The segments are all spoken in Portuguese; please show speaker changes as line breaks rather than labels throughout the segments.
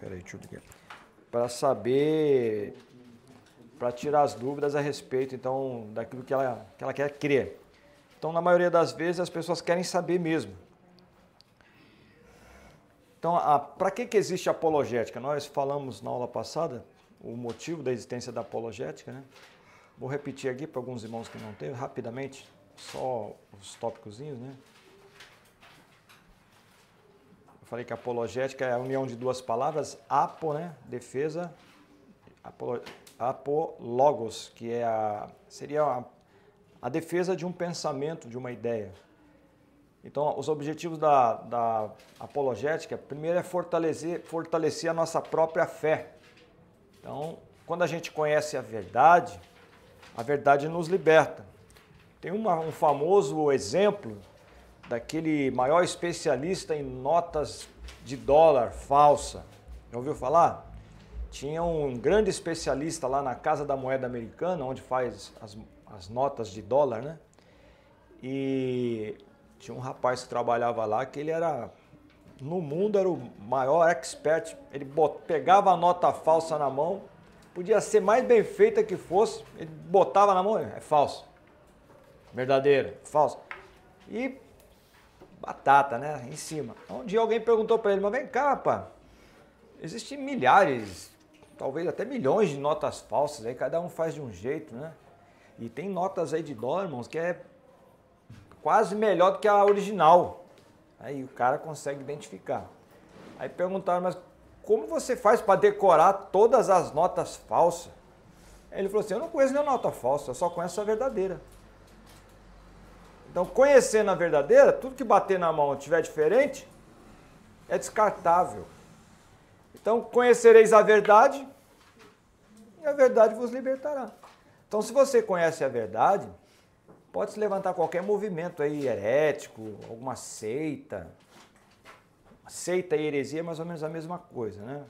Peraí, deixa eu ligar. Para saber, para tirar as dúvidas a respeito, então, daquilo que ela quer crer. Então, na maioria das vezes, as pessoas querem saber mesmo. Então, para que existe a apologética? Nós falamos na aula passada o motivo da existência da apologética, né? Vou repetir aqui para alguns irmãos que não têm, rapidamente, só os tópicozinhos, né? Eu falei que a apologética é a união de duas palavras, apo, né? Defesa, apologos, que seria a defesa de um pensamento, de uma ideia. Então, os objetivos da apologética, primeiro é fortalecer a nossa própria fé. Então, quando a gente conhece a verdade nos liberta. Tem um famoso exemplo daquele maior especialista em notas de dólar falsa. Já ouviu falar? Tinha um grande especialista lá na Casa da Moeda Americana, onde faz as notas de dólar, né? E tinha um rapaz que trabalhava lá que ele era, no mundo, era o maior expert. Ele pegava a nota falsa na mão, podia ser mais bem feita que fosse, ele botava na mão, é falso. Verdadeira, falso. E batata, né, em cima. Um dia alguém perguntou para ele, mas vem cá, rapaz, existem milhares, talvez até milhões de notas falsas, aí cada um faz de um jeito, né? E tem notas aí de dólar, irmãos, que é quase melhor do que a original. Aí o cara consegue identificar. Aí perguntaram, mas como você faz para decorar todas as notas falsas? Aí ele falou assim, eu não conheço nenhuma nota falsa, eu só conheço a verdadeira. Então, conhecendo a verdadeira, tudo que bater na mão tiver diferente, é descartável. Então, conhecereis a verdade, e a verdade vos libertará. Então, se você conhece a verdade, pode se levantar qualquer movimento aí herético, alguma seita. Seita e heresia é mais ou menos a mesma coisa, né?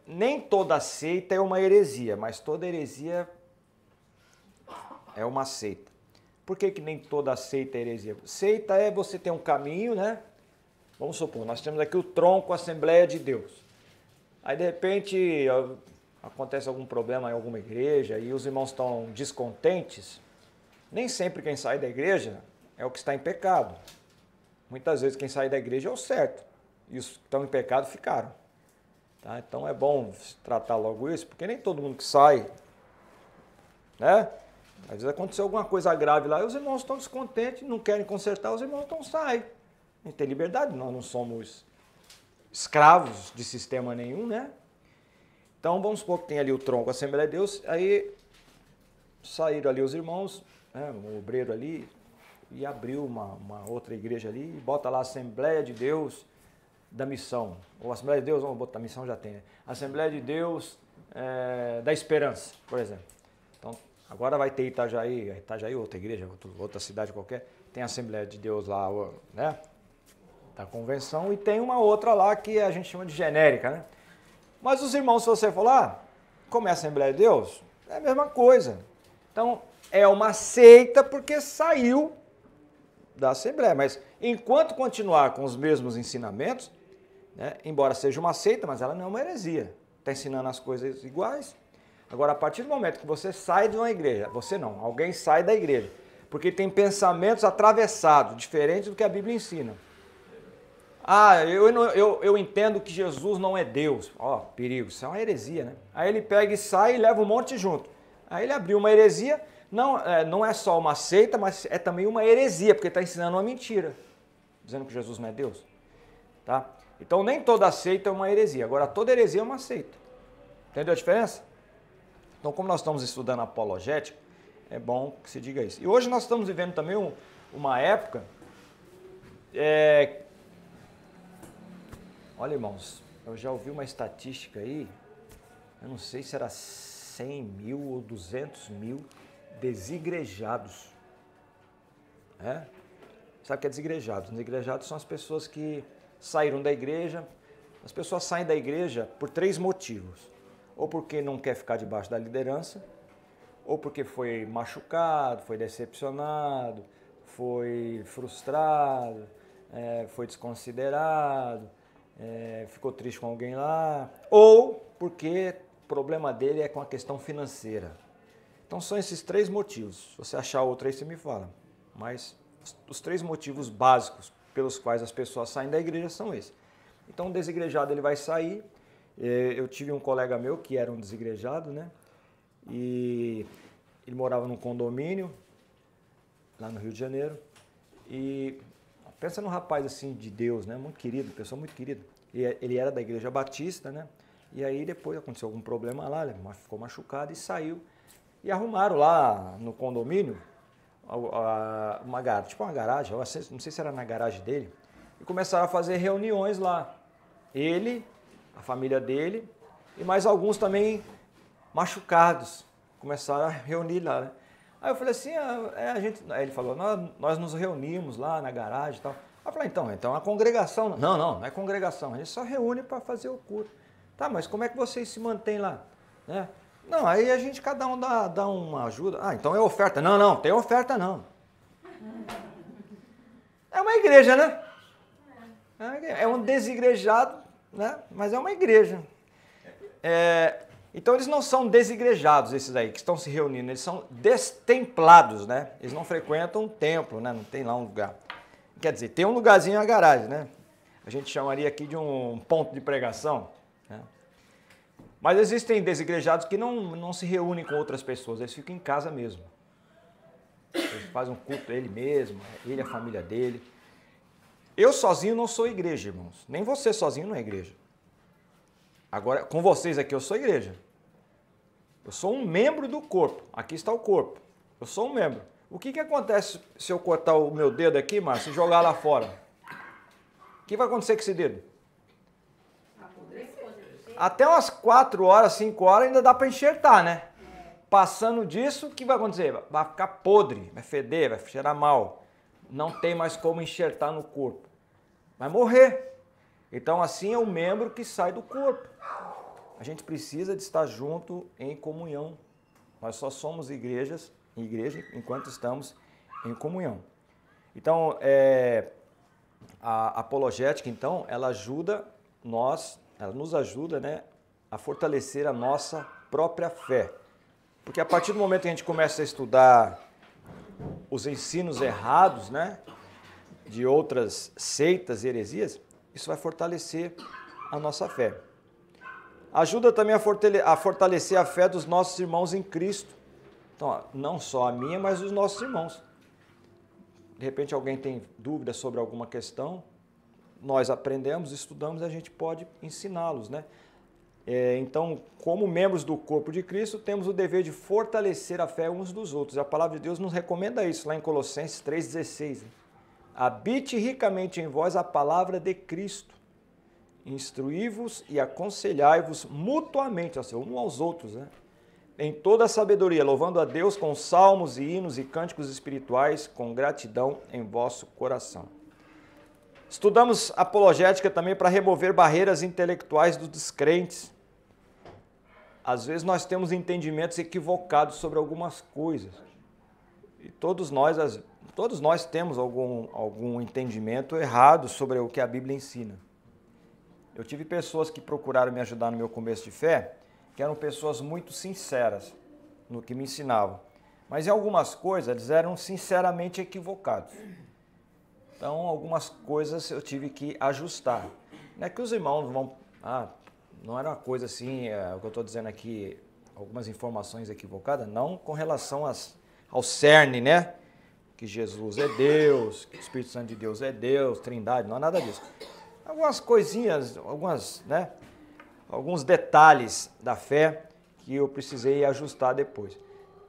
Nem toda seita é uma heresia, mas toda heresia é uma seita. Por que nem toda seita é heresia? Seita é você ter um caminho, né? Vamos supor, nós temos aqui o tronco Assembleia de Deus. Aí, de repente, acontece algum problema em alguma igreja e os irmãos estão descontentes. Nem sempre quem sai da igreja é o que está em pecado. Muitas vezes quem sai da igreja é o certo. E os que estão em pecado ficaram. Tá? Então é bom tratar logo isso, porque nem todo mundo que sai, né? Às vezes aconteceu alguma coisa grave lá e os irmãos estão descontentes, não querem consertar, os irmãos então saem. A gente tem liberdade, nós não somos escravos de sistema nenhum, né? Então vamos supor que tem ali o tronco Assembleia de Deus, aí saíram ali os irmãos, né, um obreiro ali, e abriu uma outra igreja ali, e bota lá Assembleia de Deus da Missão. Ou Assembleia de Deus, vamos botar, a Missão já tem, né? Assembleia de Deus da Esperança, por exemplo. Então, agora vai ter Itajaí, outra igreja, outra cidade qualquer, tem a Assembleia de Deus lá, né? Da convenção, e tem uma outra lá que a gente chama de genérica, né? Mas os irmãos, se você falar, como é a Assembleia de Deus, é a mesma coisa. Então, é uma seita porque saiu da Assembleia, mas enquanto continuar com os mesmos ensinamentos, né, embora seja uma seita, mas ela não é uma heresia, está ensinando as coisas iguais. Agora, a partir do momento que você sai de uma igreja, você não, alguém sai da igreja, porque tem pensamentos atravessados, diferentes do que a Bíblia ensina. Ah, eu entendo que Jesus não é Deus. Ó, perigo, isso é uma heresia, né? Aí ele pega e sai e leva um monte junto. Aí ele abriu uma heresia, não é só uma seita, mas é também uma heresia, porque está ensinando uma mentira, dizendo que Jesus não é Deus. Tá? Então nem toda seita é uma heresia, agora toda heresia é uma seita. Entendeu a diferença? Então, como nós estamos estudando apologética, é bom que se diga isso. E hoje nós estamos vivendo também uma época... Olha, irmãos, eu já ouvi uma estatística aí, eu não sei se era 100 mil ou 200 mil desigrejados. Sabe o que é desigrejados? Desigrejados são as pessoas que saíram da igreja. As pessoas saem da igreja por 3 motivos. Ou porque não quer ficar debaixo da liderança, ou porque foi machucado, foi decepcionado, foi frustrado, foi desconsiderado, ficou triste com alguém lá, ou porque o problema dele é com a questão financeira. Então são esses 3 motivos. Se você achar outro aí, você me fala. Mas os 3 motivos básicos pelos quais as pessoas saem da igreja são esses. Então o desigrejado ele vai sair. Eu tive um colega meu que era um desigrejado, né? E ele morava num condomínio lá no Rio de Janeiro. E pensa num rapaz assim de Deus, né? Muito querido, pessoa muito querida. Ele era da Igreja Batista, né? E aí depois aconteceu algum problema lá, ele ficou machucado e saiu. E arrumaram lá no condomínio uma garagem, não sei se era na garagem dele, e começaram a fazer reuniões lá. Ele, a família dele e mais alguns também machucados. Começaram a reunir lá, né? Aí eu falei assim, aí ele falou, nós nos reunimos lá na garagem e tal. Aí eu falei, então é uma congregação. Não é congregação, a gente só reúne para fazer o culto. Tá, mas como é que vocês se mantêm lá? Né? Não, aí a gente, cada um dá uma ajuda. Ah, então é oferta. Não, tem oferta não. É uma igreja, né? É um desigrejado, né? Mas é uma igreja. Então eles não são desigrejados, esses aí que estão se reunindo, eles são destemplados, né? Eles não frequentam um templo, né? Não tem lá um lugar. Quer dizer, tem um lugarzinho na garagem, né? A gente chamaria aqui de um ponto de pregação, né? Mas existem desigrejados que não se reúnem com outras pessoas, eles ficam em casa mesmo. Eles fazem um culto ele mesmo, ele, a família dele. Eu sozinho não sou igreja, irmãos. Nem você sozinho não é igreja. Agora, com vocês aqui, eu sou igreja. Eu sou um membro do corpo. Aqui está o corpo. Eu sou um membro. O que acontece se eu cortar o meu dedo aqui, Márcio, e jogar lá fora? O que vai acontecer com esse dedo? Até umas 4 horas, 5 horas ainda dá para enxertar, né? Passando disso, o que vai acontecer? Vai ficar podre, vai feder, vai cheirar mal. Não tem mais como enxertar no corpo. Vai morrer. Então assim é o membro que sai do corpo. A gente precisa de estar junto em comunhão. Nós só somos igreja enquanto estamos em comunhão. Então, a apologética, então, ela nos ajuda, né, a fortalecer a nossa própria fé. Porque a partir do momento que a gente começa a estudar os ensinos errados, né, de outras seitas e heresias, isso vai fortalecer a nossa fé. Ajuda também a fortalecer a fé dos nossos irmãos em Cristo. Então, não só a minha, mas dos nossos irmãos. De repente alguém tem dúvida sobre alguma questão, nós aprendemos, estudamos e a gente pode ensiná-los, né? Então, como membros do corpo de Cristo, temos o dever de fortalecer a fé uns dos outros. A palavra de Deus nos recomenda isso, lá em Colossenses 3,16. Habite ricamente em vós a palavra de Cristo. Instruí-vos e aconselhai-vos mutuamente, uns aos outros, né? Em toda a sabedoria, louvando a Deus com salmos e hinos e cânticos espirituais, com gratidão em vosso coração. Estudamos apologética também para remover barreiras intelectuais dos descrentes. Às vezes nós temos entendimentos equivocados sobre algumas coisas. E todos nós temos algum entendimento errado sobre o que a Bíblia ensina. Eu tive pessoas que procuraram me ajudar no meu começo de fé, que eram pessoas muito sinceras no que me ensinavam. Mas em algumas coisas eles eram sinceramente equivocados. Então algumas coisas eu tive que ajustar. Não é que os irmãos vão... não era uma coisa assim, o que eu estou dizendo aqui, algumas informações equivocadas, não com relação ao cerne, né? Que Jesus é Deus, que o Espírito Santo de Deus é Deus, Trindade, não é nada disso. Algumas coisinhas, alguns detalhes da fé que eu precisei ajustar depois.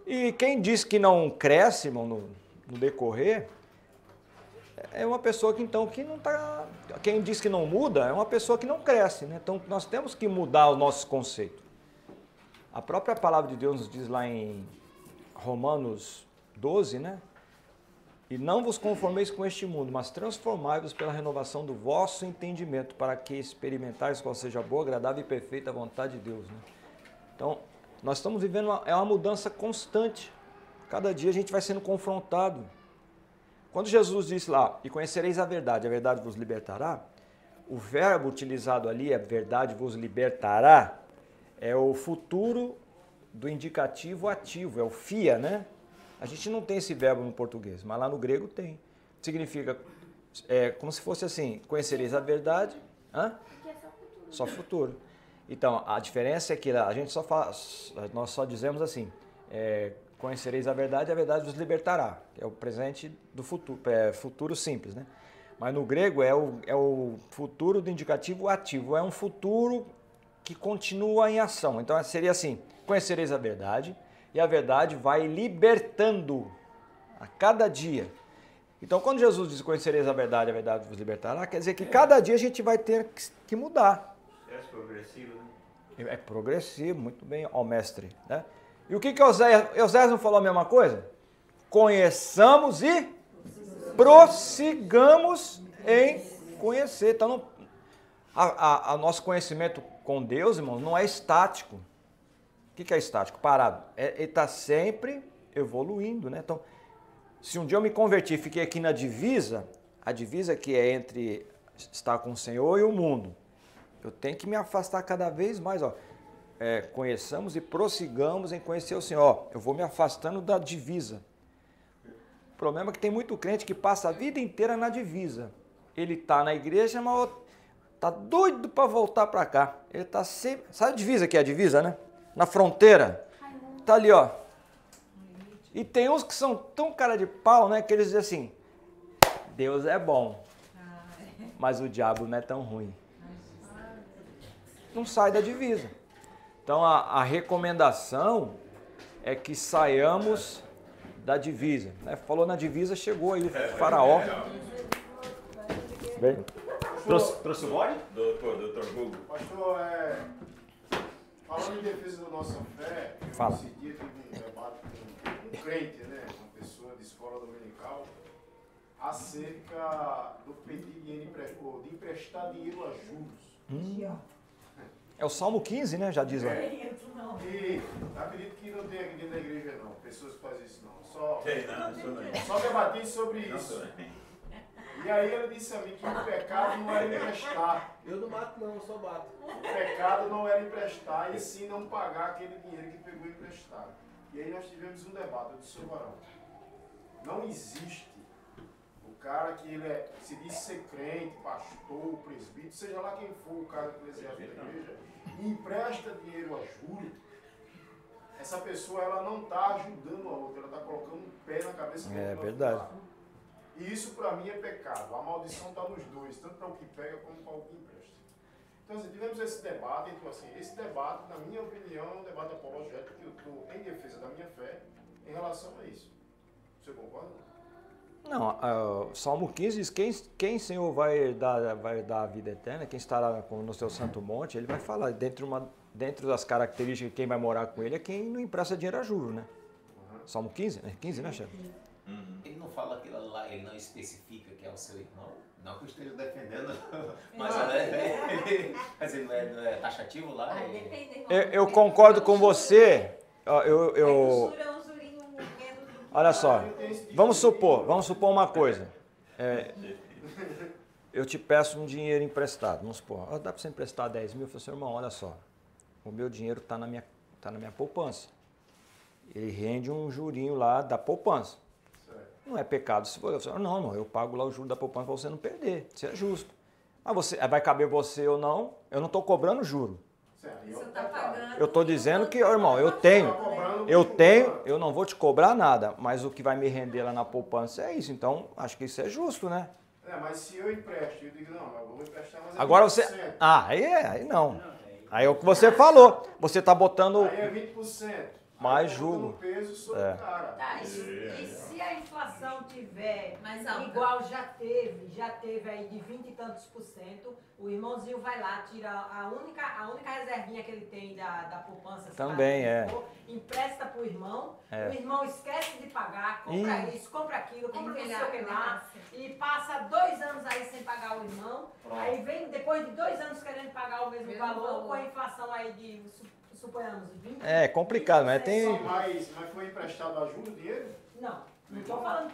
E quem diz que não cresce, irmão, no decorrer, é uma pessoa que então que não está... Quem diz que não muda é uma pessoa que não cresce, né? Então nós temos que mudar o nosso conceito. A própria palavra de Deus nos diz lá em Romanos 12, né? E não vos conformeis com este mundo, mas transformai-vos pela renovação do vosso entendimento, para que experimentais qual seja a boa, agradável e perfeita vontade de Deus, né? Então, nós estamos vivendo uma mudança constante. Cada dia a gente vai sendo confrontado. Quando Jesus disse lá, e conhecereis a verdade vos libertará, o verbo utilizado ali, a verdade vos libertará, é o futuro do indicativo ativo, é o fia, né? A gente não tem esse verbo no português, mas lá no grego tem. Significa, como se fosse assim, conhecereis a verdade,
Aqui é só futuro.
só futuro. Então, a diferença é que a gente nós só dizemos assim, conhecereis a verdade vos libertará, que é o presente do futuro, futuro simples, né? Mas no grego é o futuro do indicativo ativo, é um futuro que continua em ação. Então seria assim, conhecereis a verdade e a verdade vai libertando a cada dia. Então quando Jesus diz conhecereis a verdade vos libertará, quer dizer que cada dia a gente vai ter que mudar.
É progressivo, né?
É progressivo, muito bem, ó mestre, né? E o que Oséias não falou a mesma coisa? Conheçamos e prossigamos em conhecer. Então, nosso conhecimento com Deus, irmãos, não é estático. O que é estático? Parado. Ele está sempre evoluindo, né? Então, se um dia eu me converti e fiquei aqui na divisa, a divisa que é entre estar com o Senhor e o mundo, eu tenho que me afastar cada vez mais, ó. Conheçamos e prossigamos em conhecer o Senhor. Ó, eu vou me afastando da divisa. O problema é que tem muito crente que passa a vida inteira na divisa. Ele está na igreja, mas está doido para voltar para cá. Ele está sempre... Sabe a divisa que é a divisa, né? Na fronteira. Está ali, ó. E tem uns que são tão cara de pau, né? Que eles dizem assim, Deus é bom, mas o diabo não é tão ruim. Não sai da divisa. Então a recomendação é que saiamos da divisa. Né? Falou na divisa, chegou aí o faraó. Bem, trouxe o bode?
Doutor Hugo.
Pastor, falando em defesa da nossa fé,
Fala.
esse dia tive um debate com um crente, né, uma pessoa de escola dominical, acerca do pedir dinheiro de emprestar dinheiro a juros.
É o Salmo 15, né? Já diz lá.
E acredito que não tem aqui dentro da igreja não, pessoas que fazem isso não.
Não,
Só debati sobre isso. E aí ele disse a mim que o pecado não era emprestar.
Eu não mato não, eu só bato.
O pecado não era emprestar e sim não pagar aquele dinheiro que pegou emprestado. E aí nós tivemos um debate, eu disse, Varão, não existe o cara que se diz ser crente, pastor, presbítero, seja lá quem for o cara eclesiástico da igreja, e empresta dinheiro a juro, essa pessoa ela não está ajudando a outra, ela está colocando um pé na cabeça do outro.
É verdade.
E isso para mim é pecado. A maldição está nos dois, tanto para o que pega como para o que empresta. Então, assim, tivemos esse debate. Então, assim, esse debate, na minha opinião, é um debate apologético que eu estou em defesa da minha fé em relação a isso. Você concorda?
Não, Salmo 15 diz, quem Senhor vai dar a vida eterna, quem estará no seu santo monte, ele vai falar, dentro das características de quem vai morar com ele, é quem não empresta dinheiro a juros, né? Salmo 15, né? 15, né, chefe?
Ele não fala aquilo lá, ele não especifica que é o seu irmão. Não que eu esteja defendendo, mas ele não é taxativo lá.
Eu concordo com você. Olha só, vamos supor uma coisa. Eu te peço um dinheiro emprestado, vamos supor, dá para você emprestar 10 mil? Eu falo assim, irmão, olha só, o meu dinheiro está na minha poupança. Ele rende um jurinho lá da poupança. Não é pecado se você não, eu pago lá o juro da poupança para você não perder, isso é justo. Mas vai caber você ou não, eu não estou cobrando juro.
Você está pagando.
Eu estou dizendo que, irmão, eu não vou te cobrar nada, mas o que vai me render lá na poupança é isso, então acho que isso é justo, né?
Mas se eu empresto, eu digo, não, eu vou emprestar, mas
agora
20%.
você... aí não. Aí é o que você falou, você está botando...
Aí é 20%.
Mais jugo.
Peso sobre o cara.
Tá, e se a inflação tiver
mais alta,
igual já teve aí de 20 e tantos %, o irmãozinho vai lá, tira a única reservinha que ele tem da poupança.
Também
empresta pro irmão, o irmão esquece de pagar, compra isso, compra aquilo, compra não sei o que lá, e passa 2 anos aí sem pagar o irmão, aí vem depois de 2 anos querendo pagar o mesmo valor, com a inflação aí de... suponhamos, 20%.
É complicado, mas tem...
Mas foi emprestado a juros o dinheiro?
Não estou falando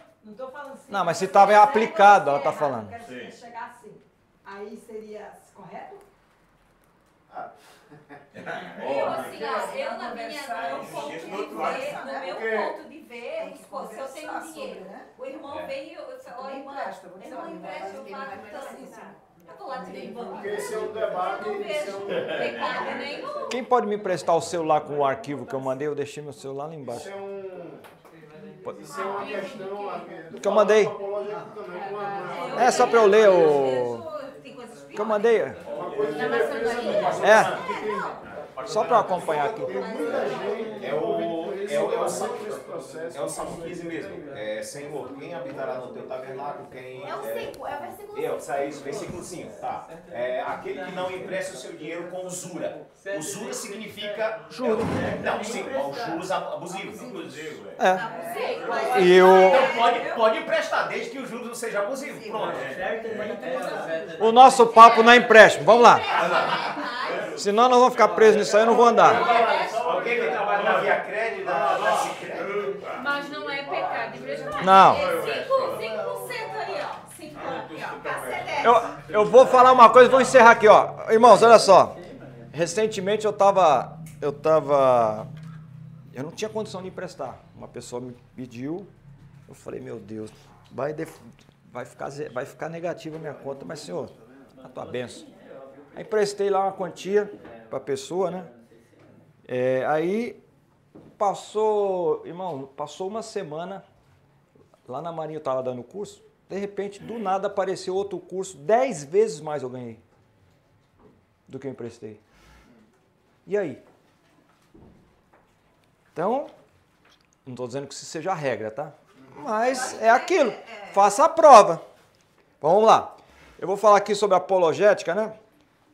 assim.
Não, mas se estava aplicado, ela está falando.
Quero chegar assim. aí seria correto?
Eu, assim, ó, eu no meu ponto de ver, se eu tenho dinheiro, o irmão vem e ó, irmã, irmão empresta, eu pago tanto. Eu vou lá tirar banco.
Porque esse é um debate.
Eu não vejo pecado nenhum.
Quem pode me emprestar o celular com o arquivo que eu mandei? Eu deixei meu celular lá
Isso
embaixo.
Isso é uma questão.
Que eu mandei. É só para eu ler o que eu mandei. É. Só para acompanhar aqui.
É o Salmo 15 mesmo. Senhor, quem habitará no teu tabernáculo? Quem,
É o versículo 5.
Versículo 5, tá. Aquele que não empresta o seu dinheiro com usura. Usura significa...
Juro.
Não, sim, juros abusivos.
É. E eu...
Então pode emprestar, desde que o juros não seja abusivo. Pronto.
O nosso papo não é empréstimo. Vamos lá. Senão nós vamos ficar presos nisso aí, eu não vou andar.
Alguém que trabalha na Via Crédito, na Sicredi.
Mas não é pecado.
Não.
É 5% ali, ó. 5 ali, ó.
Eu vou falar uma coisa e vou encerrar aqui, ó. Irmãos, olha só. Recentemente eu não tinha condição de emprestar. Uma pessoa me pediu, eu falei, meu Deus, vai ficar negativa a minha conta, mas senhor, a tua bênção. Aí emprestei lá uma quantia para a pessoa, né? Aí passou uma semana, lá na Marinha eu estava dando curso, de repente, do nada apareceu outro curso, 10 vezes mais eu ganhei do que eu emprestei. E aí? Então, não estou dizendo que isso seja a regra, tá? Mas é aquilo, faça a prova. Vamos lá. Eu vou falar aqui sobre apologética, né?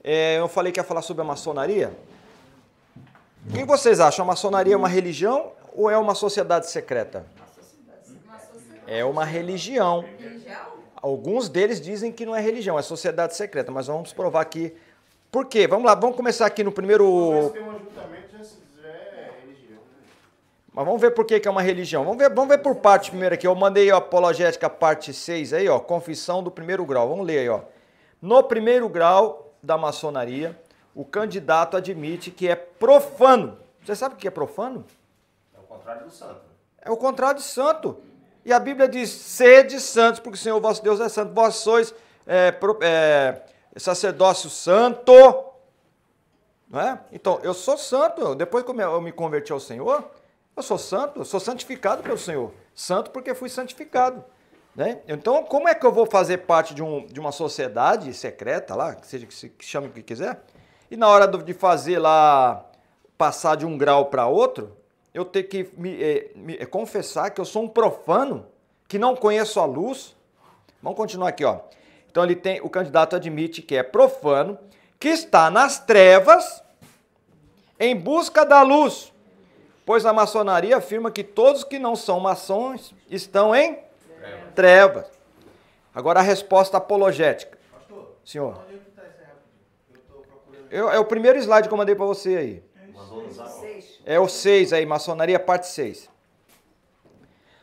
Eu falei que ia falar sobre a maçonaria. O que vocês acham? A maçonaria é uma religião ou é uma sociedade secreta? É uma religião. Alguns deles dizem que não é religião, é sociedade secreta, mas vamos provar aqui. Por quê? Vamos lá, vamos começar aqui no primeiro... Mas vamos ver por que é uma religião. Vamos ver por parte primeiro aqui. Eu mandei a apologética parte 6 aí, ó, confissão do primeiro grau. Vamos ler aí, ó. No primeiro grau da maçonaria, o candidato admite que é profano. Você sabe o que é profano?
É o contrário do santo.
É o contrário de santo. E a Bíblia diz, sede santos, porque o Senhor vosso Deus é santo. Vós sois sacerdócio santo. Não é? Então, eu sou santo. Depois que eu me converti ao Senhor, eu sou santo, eu sou santificado pelo Senhor. Santo porque fui santificado. Né? Então, como é que eu vou fazer parte de uma sociedade secreta lá, que chame o que quiser, e na hora de fazer lá, passar de um grau para outro, eu tenho que me confessar que eu sou um profano, que não conheço a luz? Vamos continuar aqui, ó. Então, o candidato admite que é profano, que está nas trevas, em busca da luz, pois a maçonaria afirma que todos que não são maçons estão em trevas. Agora a resposta apologética.
Pastor,
senhor.
Onde é que está esse rapidinho? Eu estou procurando.
É o primeiro slide que eu mandei para você aí. É o 6 aí, maçonaria parte 6.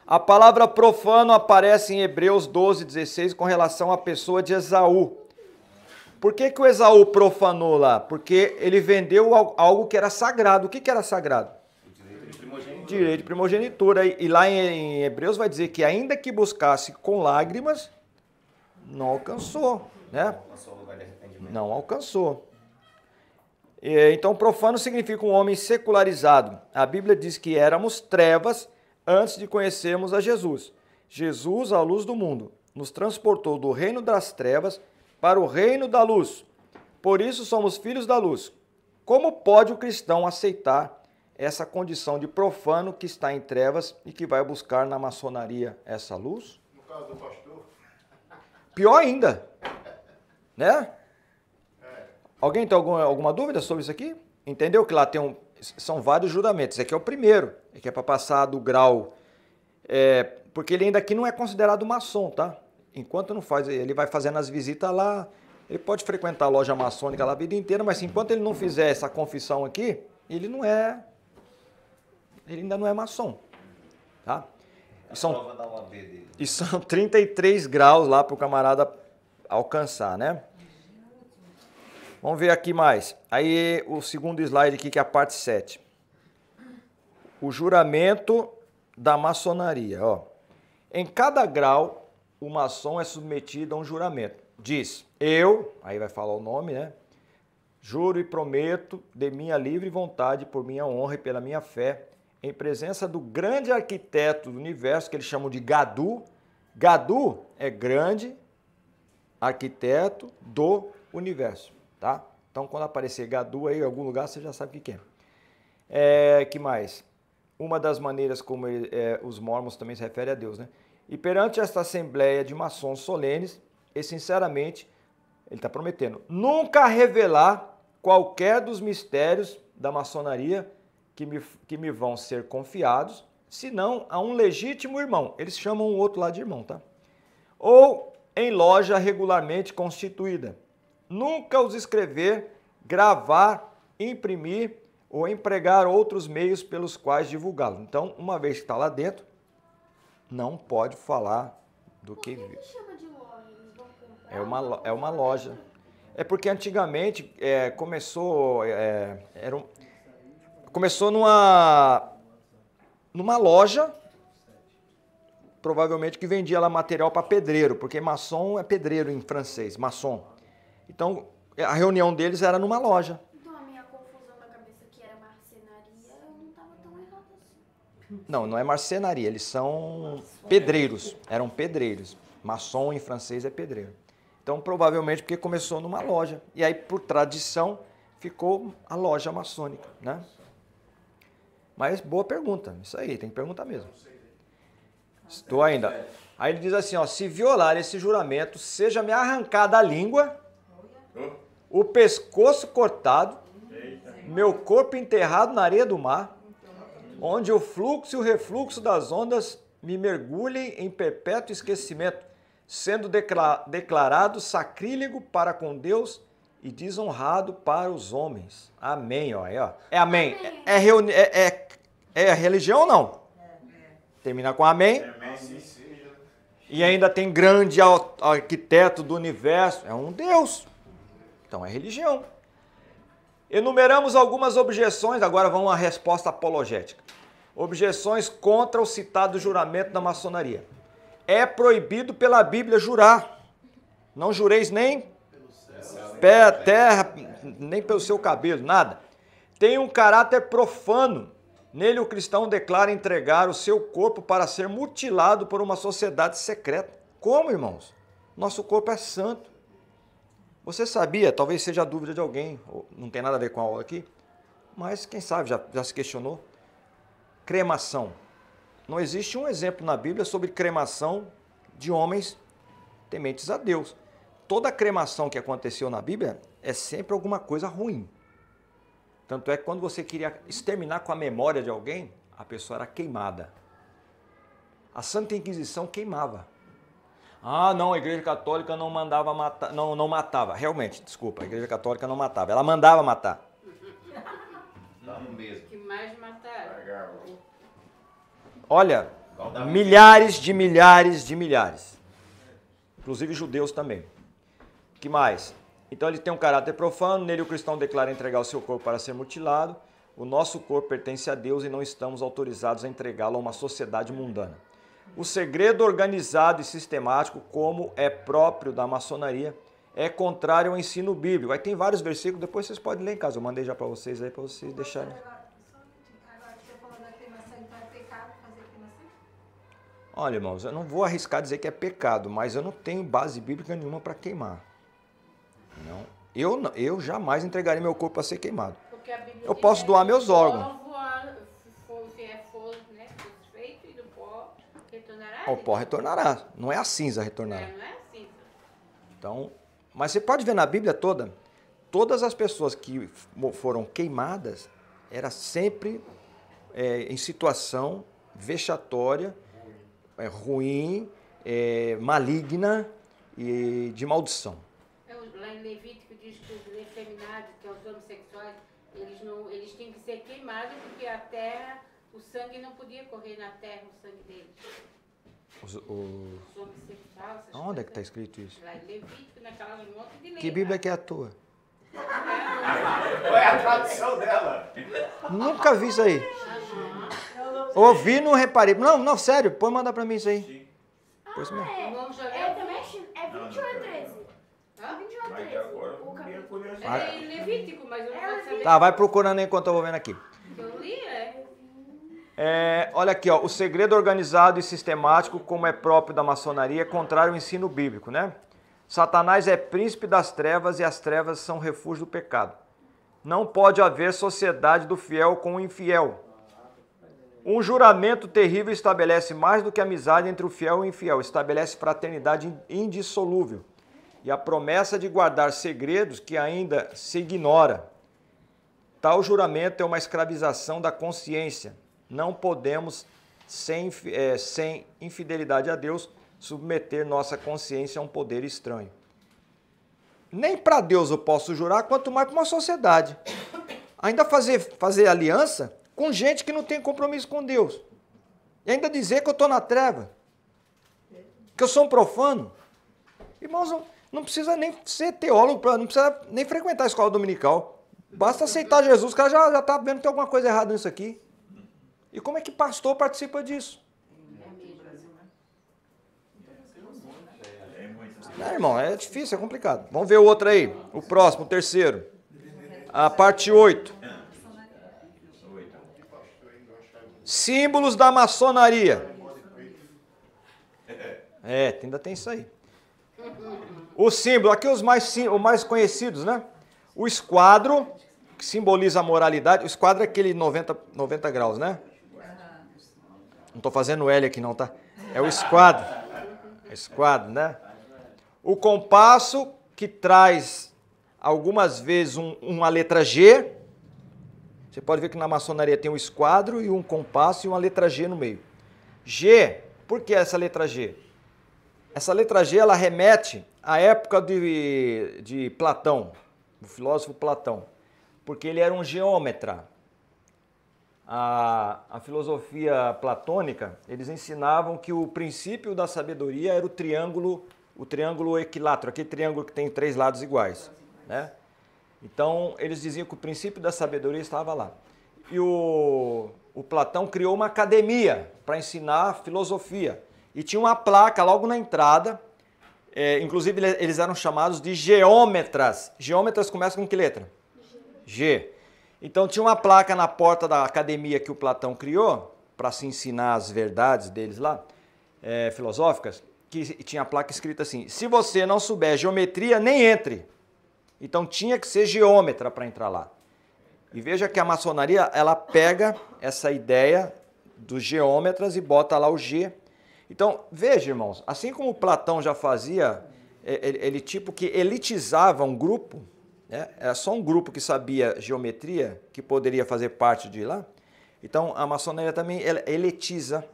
A palavra profano aparece em Hebreus 12:16 com relação à pessoa de Esaú. Por que o Esaú profanou lá? Porque ele vendeu algo que era sagrado. O que era sagrado? Direito de primogenitura. E lá em Hebreus vai dizer que ainda que buscasse com lágrimas, não alcançou, né? Não alcançou. Então, profano significa um homem secularizado. A Bíblia diz que éramos trevas antes de conhecermos a Jesus. Jesus, a luz do mundo, nos transportou do reino das trevas para o reino da luz. Por isso somos filhos da luz. Como pode o cristão aceitar essa condição de profano que está em trevas e que vai buscar na maçonaria essa luz?
No caso do pastor.
Pior ainda, né? Alguém tem alguma dúvida sobre isso aqui? Entendeu que lá são vários juramentos. Esse aqui é o primeiro, que é para passar do grau, porque ele ainda aqui não é considerado maçom, tá? Enquanto não faz, ele vai fazendo as visitas lá, ele pode frequentar a loja maçônica lá a vida inteira, mas enquanto ele não fizer essa confissão aqui, ele ainda não é maçom, tá? E são 33 graus lá para o camarada alcançar, né? Vamos ver aqui mais. Aí o segundo slide aqui, que é a parte 7. O juramento da maçonaria. Ó. Em cada grau, o maçom é submetido a um juramento. Diz, eu, aí vai falar o nome, né? Juro e prometo de minha livre vontade, por minha honra e pela minha fé, em presença do grande arquiteto do universo, que eles chamam de Gadu. Gadu é grande arquiteto do universo, tá? Então, quando aparecer Gadu aí em algum lugar, você já sabe o que é. Que mais? Uma das maneiras como os mormons também se referem a Deus, né? E perante esta assembleia de maçons solenes, e sinceramente, ele está prometendo, nunca revelar qualquer dos mistérios da maçonaria que me vão ser confiados, senão a um legítimo irmão. Eles chamam o outro lá de irmão, tá? Ou em loja regularmente constituída. Nunca os escrever, gravar, imprimir ou empregar outros meios pelos quais divulgá-lo. Então, uma vez que está lá dentro, não pode falar do que viu.
Por que chama de loja? Eles vão comprar?
É uma loja. É porque antigamente começou numa loja, provavelmente que vendia lá material para pedreiro, porque maçom é pedreiro em francês, maçom. Então, a reunião deles era numa loja.
Então, a minha confusão na cabeça que era marcenaria, eu não estava tão errada assim.
Não é marcenaria, eles são pedreiros, eram pedreiros. Maçom em francês é pedreiro. Então, provavelmente porque começou numa loja. E aí, por tradição, ficou a loja maçônica, né? Mas boa pergunta, isso aí, tem que perguntar mesmo. Estou ainda. Aí ele diz assim, ó, se violar esse juramento, seja-me arrancada a língua, o pescoço cortado, meu corpo enterrado na areia do mar, onde o fluxo e o refluxo das ondas me mergulhem em perpétuo esquecimento, sendo declarado sacrílego para com Deus e desonrado para os homens. Amém, ó. É amém. É religião ou não? Termina com amém. E ainda tem grande arquiteto do universo. É um Deus. Então é religião. Enumeramos algumas objeções, agora vamos à resposta apologética. Objeções contra o citado juramento da maçonaria. É proibido pela Bíblia jurar. Não jureis nem pé, terra, nem pelo seu cabelo, nada. Tem um caráter profano. Nele o cristão declara entregar o seu corpo para ser mutilado por uma sociedade secreta. Como, irmãos? Nosso corpo é santo. Você sabia, talvez seja a dúvida de alguém, não tem nada a ver com a aula aqui, mas quem sabe já se questionou. Cremação. Não existe um exemplo na Bíblia sobre cremação de homens tementes a Deus. Toda cremação que aconteceu na Bíblia é sempre alguma coisa ruim. Tanto é que quando você queria exterminar com a memória de alguém, a pessoa era queimada. A Santa Inquisição queimava. Ah, não, a Igreja Católica não mandava matar, não matava. Realmente, desculpa, a Igreja Católica não matava, ela mandava matar.
Não mesmo.
Que mais mataram?
Olha, milhares de milhares. Inclusive judeus também. O que mais? Então ele tem um caráter profano, nele o cristão declara entregar o seu corpo para ser mutilado. O nosso corpo pertence a Deus e não estamos autorizados a entregá-lo a uma sociedade mundana. O segredo organizado e sistemático, como é próprio da maçonaria, é contrário ao ensino bíblico. Aí tem vários versículos, depois vocês podem ler em casa. Eu mandei já para vocês aí, para vocês deixarem.
Agora que você falou da cremação, então é pecado fazer cremação?
Olha, irmãos, eu não vou arriscar dizer que é pecado, mas eu não tenho base bíblica nenhuma para queimar. Não. Eu jamais entregaria meu corpo para ser queimado. Eu posso doar meus órgãos. O pó retornará, não é a cinza retornará.
Não é a cinza.
Então, mas você pode ver na Bíblia toda, todas as pessoas que foram queimadas, era sempre em situação vexatória, ruim, maligna e de maldição.
Lá em Levítico diz que os efeminados, que são os homossexuais, eles tinham que ser queimados porque a terra, o sangue não podia correr na terra, o sangue deles. Os homossexuais.
Onde é que está escrito isso?
Lá em Levítico, naquela monte de lei.
Que Bíblia que é a tua?
Qual é a tradução dela?
Nunca vi isso aí. Ouvi e não reparei. Não, sério, pode mandar pra mim isso aí. Pois mesmo.
É também é 21 a 13. 21 a 13.
É Levítico, mas eu não posso saber.
Tá, vai procurando aí enquanto eu vou vendo aqui.
Eu li,
Olha aqui, ó, o segredo organizado e sistemático, como é próprio da maçonaria, é contrário ao ensino bíblico, né? Satanás é príncipe das trevas e as trevas são refúgio do pecado. Não pode haver sociedade do fiel com o infiel. Um juramento terrível estabelece mais do que amizade entre o fiel e o infiel, estabelece fraternidade indissolúvel e a promessa de guardar segredos que ainda se ignora. Tal juramento é uma escravização da consciência. Não podemos, sem infidelidade a Deus, submeter nossa consciência a um poder estranho. Nem para Deus eu posso jurar, quanto mais para uma sociedade. Ainda fazer aliança com gente que não tem compromisso com Deus. E ainda dizer que eu estou na treva. Que eu sou um profano. Irmãos, não precisa nem ser teólogo, não precisa nem frequentar a escola dominical. Basta aceitar Jesus, o cara já está vendo que tem alguma coisa errada nisso aqui. E como é que pastor participa disso? Irmão, é difícil, é complicado. Vamos ver o outro aí. O próximo, o terceiro. A parte 8. Símbolos da maçonaria. Ainda tem isso aí. O símbolo, aqui os mais conhecidos, né? O esquadro, que simboliza a moralidade. O esquadro é aquele 90 graus, né? Não estou fazendo L aqui não, tá? É o esquadro. É esquadro, né? O compasso, que traz algumas vezes uma letra G. Você pode ver que na maçonaria tem um esquadro e um compasso e uma letra G no meio. G, por que essa letra G? Essa letra G, ela remete à época de Platão, o filósofo Platão, porque ele era um geômetra. A filosofia platônica, eles ensinavam que o princípio da sabedoria era o triângulo equilátero, aquele triângulo que tem 3 lados iguais, né? Então, eles diziam que o princípio da sabedoria estava lá. E o Platão criou uma academia para ensinar filosofia. E tinha uma placa logo na entrada, inclusive eles eram chamados de geômetras. Geômetras começam com que letra? G. Então tinha uma placa na porta da academia que o Platão criou, para se ensinar as verdades deles lá, filosóficas, que tinha a placa escrita assim: se você não souber geometria, nem entre. Então tinha que ser geômetra para entrar lá. E veja que a maçonaria, ela pega essa ideia dos geômetras e bota lá o G. Então, veja, irmãos, assim como Platão já fazia, ele tipo que elitizava um grupo, né? Era só um grupo que sabia geometria, que poderia fazer parte de lá. Então, a maçonaria também elitiza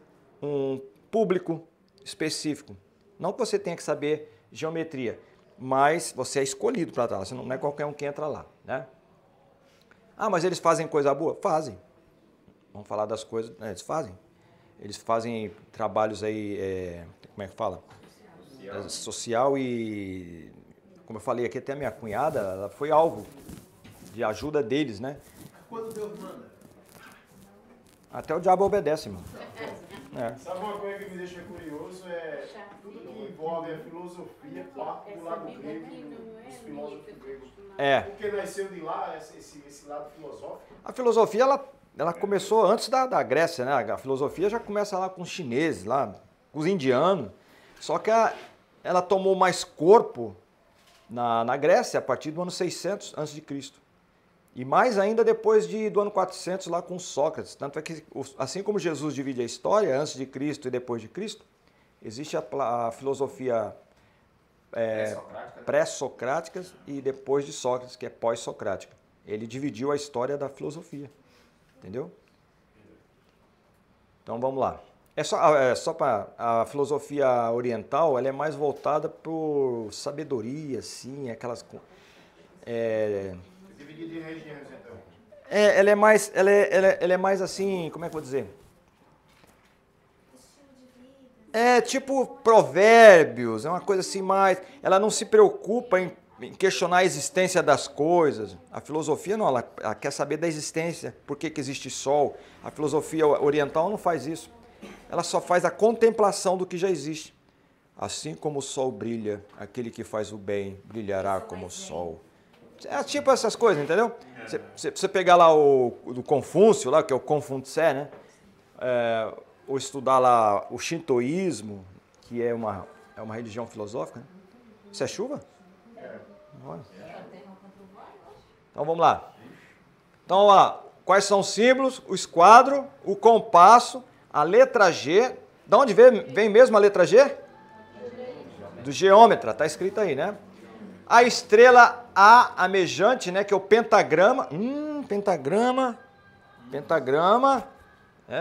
um público específico. Não que você tenha que saber geometria, mas você é escolhido para estar lá, você não é qualquer um que entra lá, né? Ah, mas eles fazem coisa boa? Fazem. Vamos falar das coisas, eles fazem. Eles fazem trabalhos aí, como é que fala? Social e, como eu falei aqui, até a minha cunhada, ela foi alvo de ajuda deles, né?
Quando Deus manda?
Até o diabo obedece, irmão.
Sabe uma coisa que me deixa curioso? Tudo que envolve a filosofia parte do lado grego, dos filósofos gregos. Porque nasceu de lá esse lado filosófico?
A filosofia, ela começou antes da Grécia, né? A filosofia já começa lá com os chineses, lá, com os indianos. Só que ela tomou mais corpo na Grécia a partir do ano 600 a.C. E mais ainda depois do ano 400 lá com Sócrates. Tanto é que, assim como Jesus divide a história antes de Cristo e depois de Cristo, existe a filosofia pré-socrática e depois de Sócrates, que é pós-socrática. Ele dividiu a história da filosofia. Entendeu? Então vamos lá. Só para a filosofia oriental, ela é mais voltada por sabedoria, assim, aquelas.
Dividida em regiões, então.
Ela é mais assim, como é que eu vou dizer? Tipo provérbios, é uma coisa assim mais. Ela não se preocupa em em questionar a existência das coisas. A filosofia não, ela quer saber da existência, por que existe sol. A filosofia oriental não faz isso. Ela só faz a contemplação do que já existe. Assim como o sol brilha, aquele que faz o bem brilhará como o sol. É tipo essas coisas, entendeu? Você pegar lá o do Confúcio, lá, que é o Confúcio, né? Ou estudar lá o shintoísmo, que é uma religião filosófica. Né? Isso é chuva? Olha. Então vamos lá. Então, ó, quais são os símbolos? O esquadro, o compasso, a letra G. De onde vem mesmo a letra G? Do geômetra, está escrito aí, né? A estrela A amejante, né? Que é o pentagrama. Pentagrama.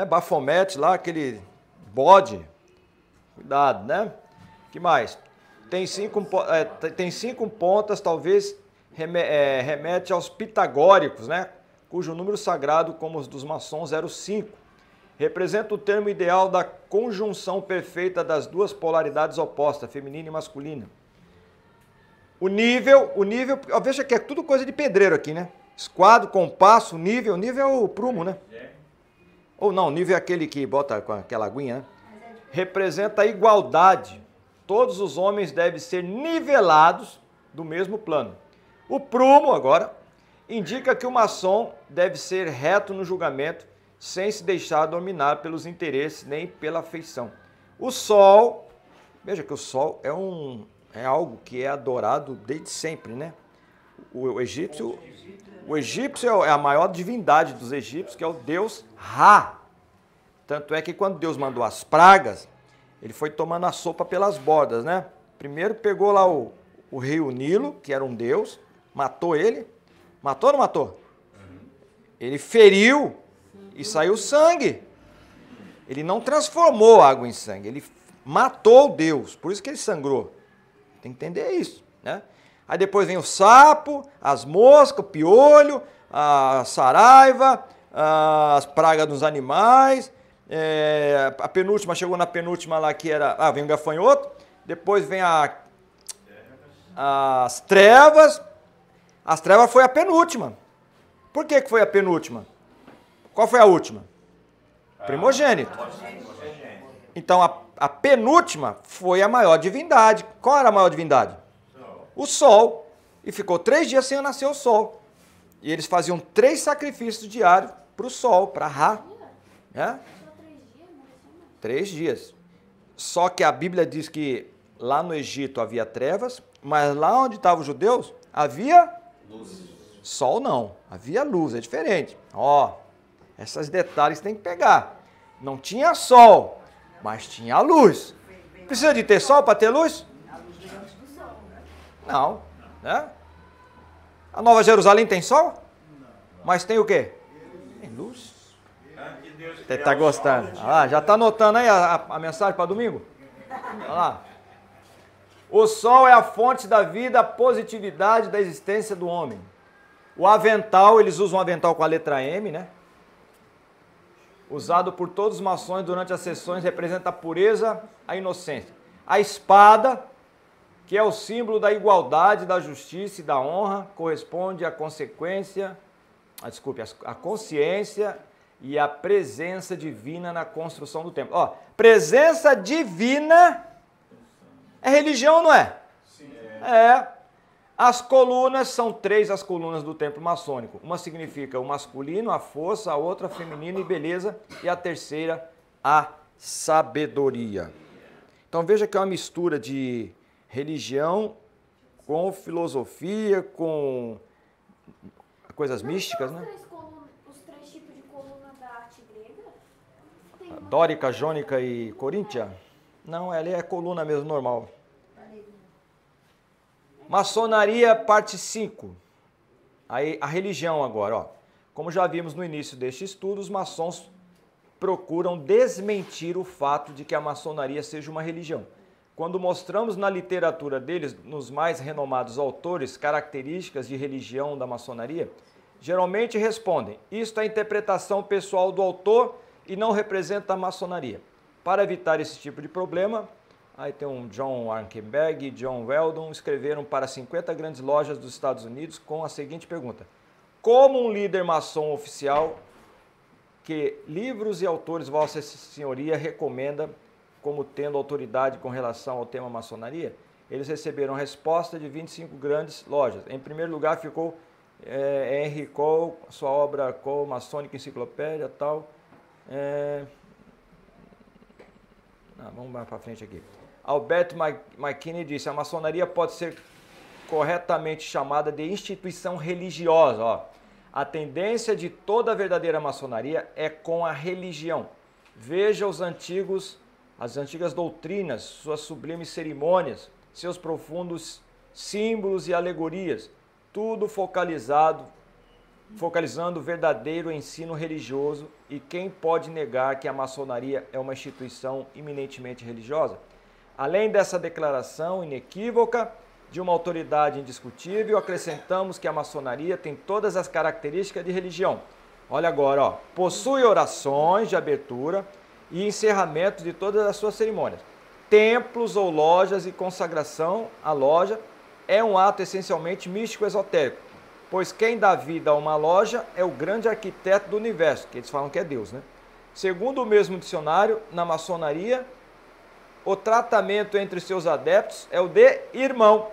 Bafomete lá, aquele bode. Cuidado, né? Que mais? Tem cinco pontas, talvez remete aos pitagóricos, né? Cujo número sagrado, como os dos maçons, 0,5. Representa o termo ideal da conjunção perfeita das duas polaridades opostas, feminina e masculina. O nível, veja que é tudo coisa de pedreiro aqui, né? Esquadro, compasso, nível é o prumo, né? Ou não, nível é aquele que bota com aquela aguinha, né? Representa a igualdade. Todos os homens devem ser nivelados do mesmo plano. O prumo, agora, indica que o maçom deve ser reto no julgamento, sem se deixar dominar pelos interesses nem pela afeição. O sol, veja que o sol é algo que é adorado desde sempre, né? O egípcio é a maior divindade dos egípcios, que é o deus Ra. Tanto é que quando Deus mandou as pragas, ele foi tomando a sopa pelas bordas, né? Primeiro pegou lá o rio Nilo, que era um deus, matou ele. Matou ou não matou? Ele feriu e saiu sangue. Ele não transformou a água em sangue, ele matou o Deus, por isso que ele sangrou. Tem que entender isso, né? Aí depois vem o sapo, as moscas, o piolho, a saraiva, as pragas dos animais. A penúltima, chegou na penúltima lá que era... vem o gafanhoto. Depois vem as trevas. As trevas foi a penúltima. Por que foi a penúltima? Qual foi a última? Primogênito. Então a penúltima foi a maior divindade. Qual era a maior divindade? O sol. E ficou 3 dias sem nascer o sol. E eles faziam 3 sacrifícios diários para o sol, para Ra. 3 dias. Só que a Bíblia diz que lá no Egito havia trevas, mas lá onde estavam os judeus havia luz. Sol não, havia luz, é diferente. Esses detalhes tem que pegar. Não tinha sol, mas tinha luz. Precisa de ter sol para ter luz? Não, né? A Nova Jerusalém tem sol? Mas tem o quê? Tem luz. Você está gostando? Já está anotando aí a mensagem para domingo? Olha lá. O sol é a fonte da vida, a positividade da existência do homem. O avental, eles usam um avental com a letra M, né? Usado por todos os maçons durante as sessões, representa a pureza, a inocência. A espada, que é o símbolo da igualdade, da justiça e da honra, corresponde à consciência e à presença divina na construção do templo. Presença divina é religião, não é? Sim. As colunas são 3 as colunas do templo maçônico. Uma significa o masculino, a força, a outra a feminina e beleza, e a terceira a sabedoria. Então veja que é uma mistura de religião com filosofia, com coisas místicas, né?
Os 3 tipos de coluna da arte grega?
Dórica, jônica e coríntia? Não, ela é coluna mesmo, normal. Maçonaria, parte 5. Aí, a religião agora, Como já vimos no início deste estudo, os maçons procuram desmentir o fato de que a maçonaria seja uma religião. Quando mostramos na literatura deles, nos mais renomados autores, características de religião da maçonaria, geralmente respondem: isto é a interpretação pessoal do autor e não representa a maçonaria. Para evitar esse tipo de problema, Aí tem um John Arkenberg e John Weldon, escreveram para 50 grandes lojas dos Estados Unidos com a seguinte pergunta: como um líder maçom oficial, que livros e autores Vossa Senhoria recomenda como tendo autoridade com relação ao tema maçonaria? Eles receberam resposta de 25 grandes lojas. Em primeiro lugar ficou Henry Cole, sua obra Cole, Maçônica Enciclopédia, tal. Vamos mais para frente aqui. Albert McKinney disse: a maçonaria pode ser corretamente chamada de instituição religiosa. Ó. A tendência de toda a verdadeira maçonaria é com a religião. Veja as antigas doutrinas, suas sublimes cerimônias, seus profundos símbolos e alegorias, tudo focalizando o verdadeiro ensino religioso. E quem pode negar que a maçonaria é uma instituição eminentemente religiosa? Além dessa declaração inequívoca de uma autoridade indiscutível, acrescentamos que a maçonaria tem todas as características de religião. Olha agora, ó, possui orações de abertura e encerramento de todas as suas cerimônias. Templos ou lojas e consagração à loja é um ato essencialmente místico esotérico, pois quem dá vida a uma loja é o grande arquiteto do universo, que eles falam que é Deus, né? Segundo o mesmo dicionário, na maçonaria, o tratamento entre seus adeptos é o de irmão.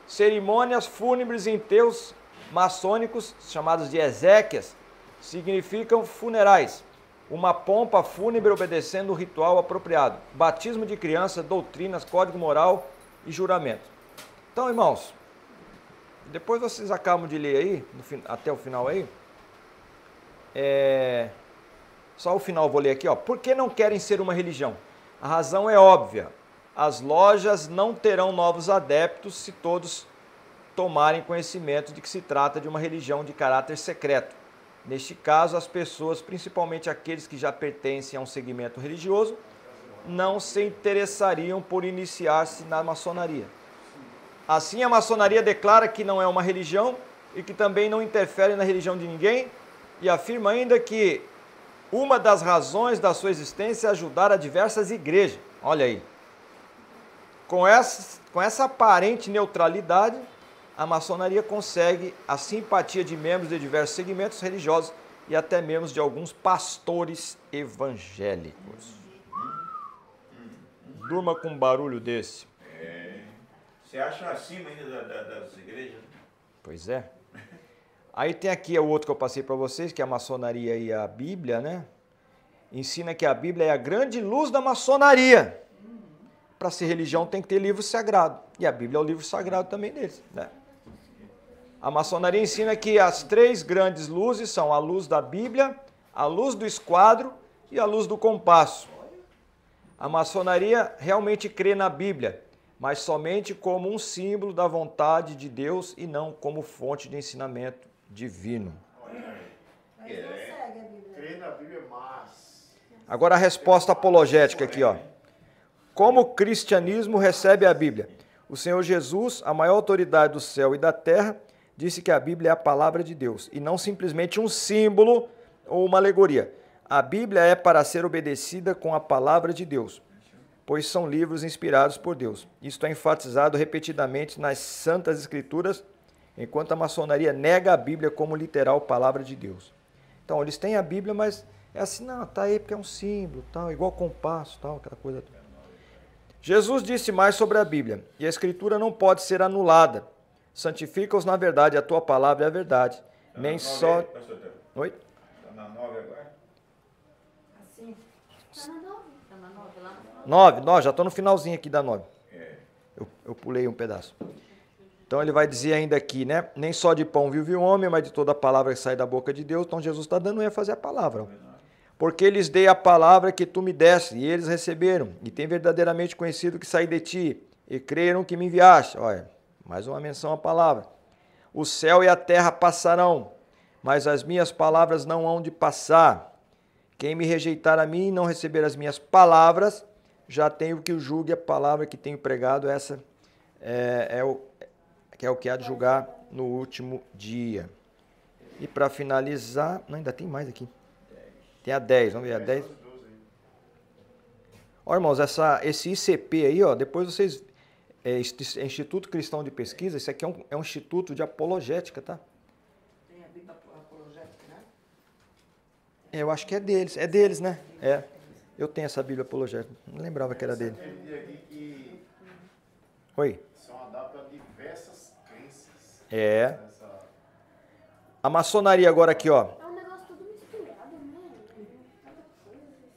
Cerimônias fúnebres e enterros maçônicos, chamados de exéquias, significam funerais. Uma pompa fúnebre obedecendo o ritual apropriado. Batismo de criança, doutrinas, código moral e juramento. Então, irmãos, depois vocês acabam de ler aí, até o final aí. Só o final eu vou ler aqui, ó. Por que não querem ser uma religião? A razão é óbvia. As lojas não terão novos adeptos se todos tomarem conhecimento de que se trata de uma religião de caráter secreto. Neste caso, as pessoas, principalmente aqueles que já pertencem a um segmento religioso, não se interessariam por iniciar-se na maçonaria. Assim, a maçonaria declara que não é uma religião e que também não interfere na religião de ninguém, e afirma ainda que uma das razões da sua existência é ajudar a diversas igrejas. Olha aí. Com essa aparente neutralidade, a maçonaria consegue a simpatia de membros de diversos segmentos religiosos e até membros de alguns pastores evangélicos. Durma com um barulho desse.
Você acha acima ainda das igrejas?
Pois é. Aí tem aqui o outro que eu passei para vocês, que é a maçonaria e a Bíblia, né? Ensina que a Bíblia é a grande luz da maçonaria. Para ser religião tem que ter livro sagrado. E a Bíblia é o livro sagrado também deles, né? A maçonaria ensina que as três grandes luzes são a luz da Bíblia, a luz do esquadro e a luz do compasso. A maçonaria realmente crê na Bíblia, mas somente como um símbolo da vontade de Deus e não como fonte de ensinamento divino.
Crê na Bíblia, mas...
Agora a resposta apologética aqui, ó. Como o cristianismo recebe a Bíblia? O Senhor Jesus, a maior autoridade do céu e da terra, disse que a Bíblia é a palavra de Deus e não simplesmente um símbolo ou uma alegoria. A Bíblia é para ser obedecida com a palavra de Deus, pois são livros inspirados por Deus. Isto é enfatizado repetidamente nas Santas Escrituras, enquanto a maçonaria nega a Bíblia como literal palavra de Deus. Então, eles têm a Bíblia, mas é assim, não, tá aí porque é um símbolo, tal, igual compasso, tal, aquela coisa. Jesus disse mais sobre a Bíblia, e a Escritura não pode ser anulada. Santifica-os na verdade, a tua palavra é a verdade. Nem só... Oi?
Está na 9 agora?
Assim.
Está na 9.
Está na 9 lá?
9, já estou no finalzinho aqui da 9. Eu pulei um pedaço. Então ele vai dizer ainda aqui, né? Nem só de pão vive o homem, mas de toda a palavra que sai da boca de Deus. Então Jesus está dando ênfase à palavra. Porque lhes dei a palavra que tu me deste, e eles receberam, e têm verdadeiramente conhecido que saí de ti, e creram que me enviaste. Olha, mais uma menção à palavra. O céu e a terra passarão, mas as minhas palavras não hão de passar. Quem me rejeitar a mim e não receber as minhas palavras, já tem o que o julgue. A palavra que tenho pregado, essa é o que há de julgar no último dia. E para finalizar, não, ainda tem mais aqui. Tem a 10, vamos ver a 10. Ó, irmãos, esse ICP aí, ó, depois vocês... Instituto Cristão de Pesquisa, isso aqui é um instituto de apologética, tá?
Tem a Bíblia apologética, né?
Eu acho que é deles, né? É. Eu tenho essa Bíblia apologética, não lembrava que era dele. Oi?
São adaptados a diversas crenças.
É. A maçonaria agora aqui, ó.
É um negócio tudo misturado,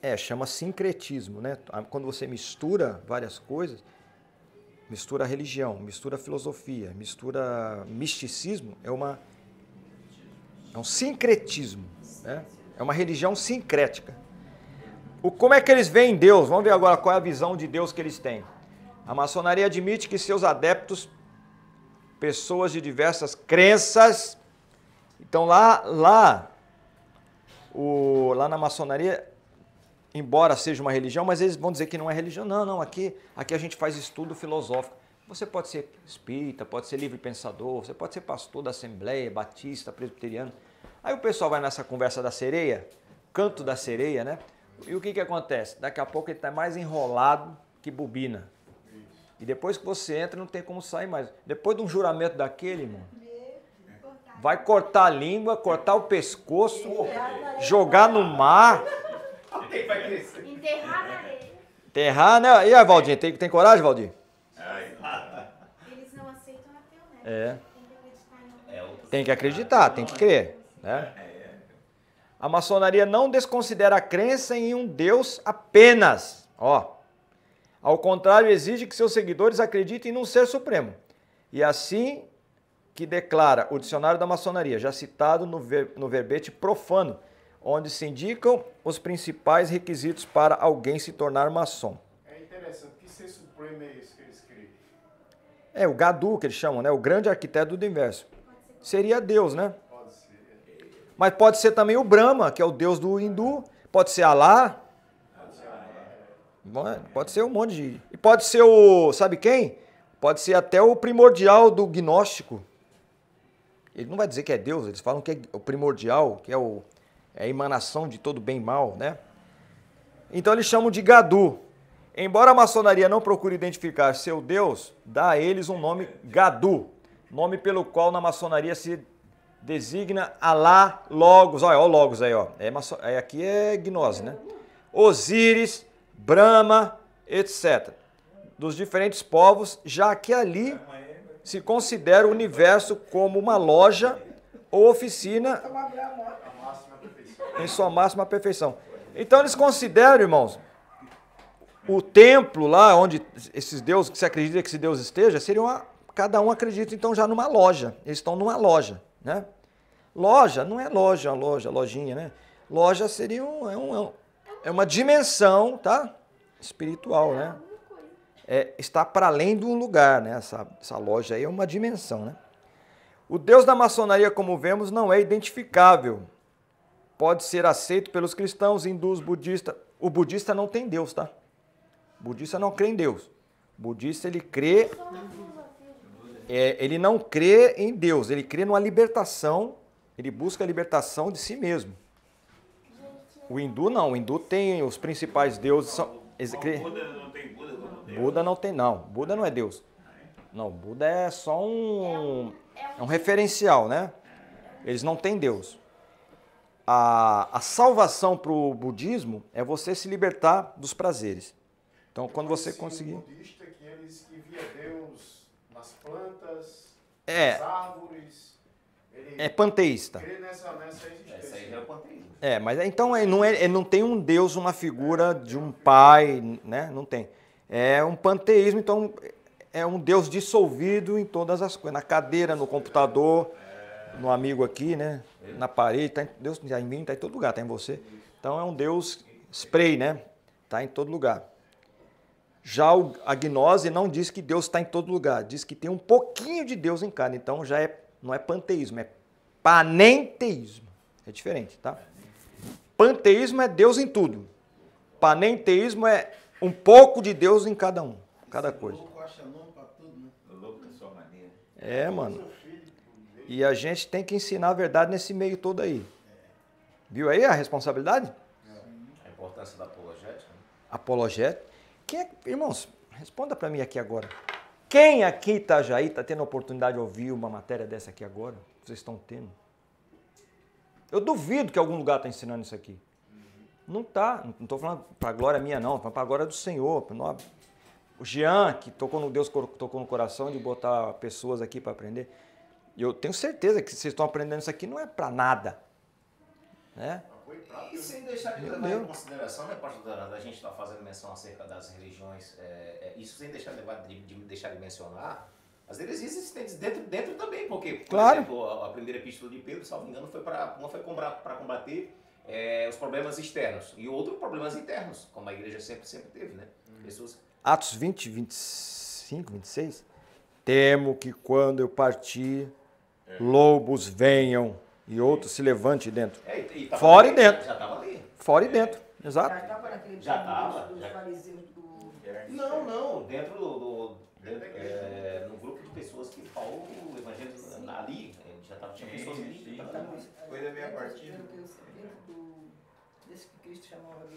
né?
Chama sincretismo, né? Quando você mistura várias coisas, mistura religião, mistura filosofia, mistura misticismo, é um sincretismo, né? É uma religião sincrética. Como é que eles veem Deus? Vamos ver agora qual é a visão de Deus que eles têm. A maçonaria admite que seus adeptos, pessoas de diversas crenças, então lá na maçonaria, embora seja uma religião, mas eles vão dizer que não é religião. Não, aqui a gente faz estudo filosófico. Você pode ser espírita, pode ser livre pensador, você pode ser pastor da Assembleia, batista, presbiteriano. Aí o pessoal vai nessa conversa da sereia, canto da sereia, né? E o que acontece? Daqui a pouco ele está mais enrolado que bobina. E depois que você entra, não tem como sair mais. Depois de um juramento daquele, irmão, vai cortar a língua, cortar o pescoço, jogar no mar.
Enterrar na areia.
Enterrar, né? E aí, Valdinho, tem coragem, Valdir?
Eles não aceitam ateu, né?
Tem que acreditar, tem que crer, né? A maçonaria não desconsidera a crença em um Deus apenas, ó. Ao contrário, exige que seus seguidores acreditem num ser supremo. E assim que declara o dicionário da maçonaria, já citado no verbete profano, onde se indicam os principais requisitos para alguém se tornar maçom.
É interessante, que ser supremo é esse que eles creem?
É o Gadu, que eles chamam, né? O grande arquiteto do universo. Seria Deus, né?
Pode ser.
Mas pode ser também o Brahma, que é o Deus do hindu. Pode ser Alá. Pode ser um monte de... E pode ser sabe quem? Pode ser até o primordial do gnóstico. Ele não vai dizer que é Deus, eles falam que é o primordial, que é a emanação de todo bem e mal, né? Então eles chamam de Gadu. Embora a maçonaria não procure identificar seu Deus, dá a eles um nome Gadu, nome pelo qual na maçonaria se designa Alá, Logos, olha o Logos aí, ó. Aqui é gnose, né? Osíris, Brahma, etc. Dos diferentes povos, já que ali se considera o universo como uma loja ou oficina em sua máxima perfeição. Então eles consideram, irmãos, o templo lá onde esses deuses, que se acredita que esse Deus esteja, cada um acredita então já numa loja. Eles estão numa loja, né? Loja não é lojinha, né? Loja seria uma dimensão, tá? Espiritual, né? Está para além de um lugar, né? Essa loja aí é uma dimensão, né? O Deus da maçonaria, como vemos, não é identificável. Pode ser aceito pelos cristãos, hindus, budistas. O budista não tem Deus, tá? O budista não crê em Deus. O budista, ele crê... ele não crê em Deus, ele crê numa libertação, ele busca a libertação de si mesmo. O hindu não, o hindu tem os principais deuses...
Buda não tem Buda como Deus?
Buda não tem, não. Buda não é Deus. Não, Buda é só um referencial, né? Eles não têm Deus. A salvação para o budismo é você se libertar dos prazeres. Então, quando você conseguir...
budista que eles que via Deus nas plantas,
É.
nas árvores.
É panteísta.
Crê nessa existência.
Essa aí já é o panteísmo.
Mas então ele não tem um Deus, uma figura de um pai, né? Não tem. É um panteísmo, então é um Deus dissolvido em todas as coisas. Na cadeira, no computador, no amigo aqui, né? Na parede, Deus está em mim, está em todo lugar, está em você. Então é um Deus spray, né? Está em todo lugar. Já a gnose não diz que Deus está em todo lugar, diz que tem um pouquinho de Deus em cada. Então não é panteísmo, é panenteísmo. É diferente, tá? Panteísmo é Deus em tudo. Panenteísmo é um pouco de Deus em cada um, cada coisa. Mano. E a gente tem que ensinar a verdade nesse meio todo aí. Viu aí a responsabilidade?
A importância da apologética.
Apologética. Irmãos, responda para mim aqui agora. Quem aqui em Itajaí está tendo a oportunidade de ouvir uma matéria dessa aqui agora? Vocês estão tendo? Eu duvido que algum lugar está ensinando isso aqui. Não está. Não estou falando para a glória minha, não. Estou falando para a glória do Senhor. O Jean, que Deus tocou no coração de botar pessoas aqui para aprender. E eu tenho certeza que vocês estão aprendendo isso aqui não é para nada. Né?
E sem deixar de levar em consideração, né, pastor Daranda, a gente está fazendo menção acerca das religiões, isso sem deixar de mencionar, as heresias existentes dentro também, porque, por exemplo, a primeira epístola de Pedro, salvo engano, uma foi para combater os problemas externos e outro problemas internos, como a igreja sempre teve, né? Pessoas...
Atos 20, 25, 26, temo que quando eu partir, lobos venham e outros se levante dentro. Fora e dentro.
Já estava ali.
Fora e dentro, exato.
Já estava. Não, dentro no grupo de pessoas que Paulo, o evangelho ali, tinha pessoas ali.
Foi da minha partida.
Desse que Cristo chamava de...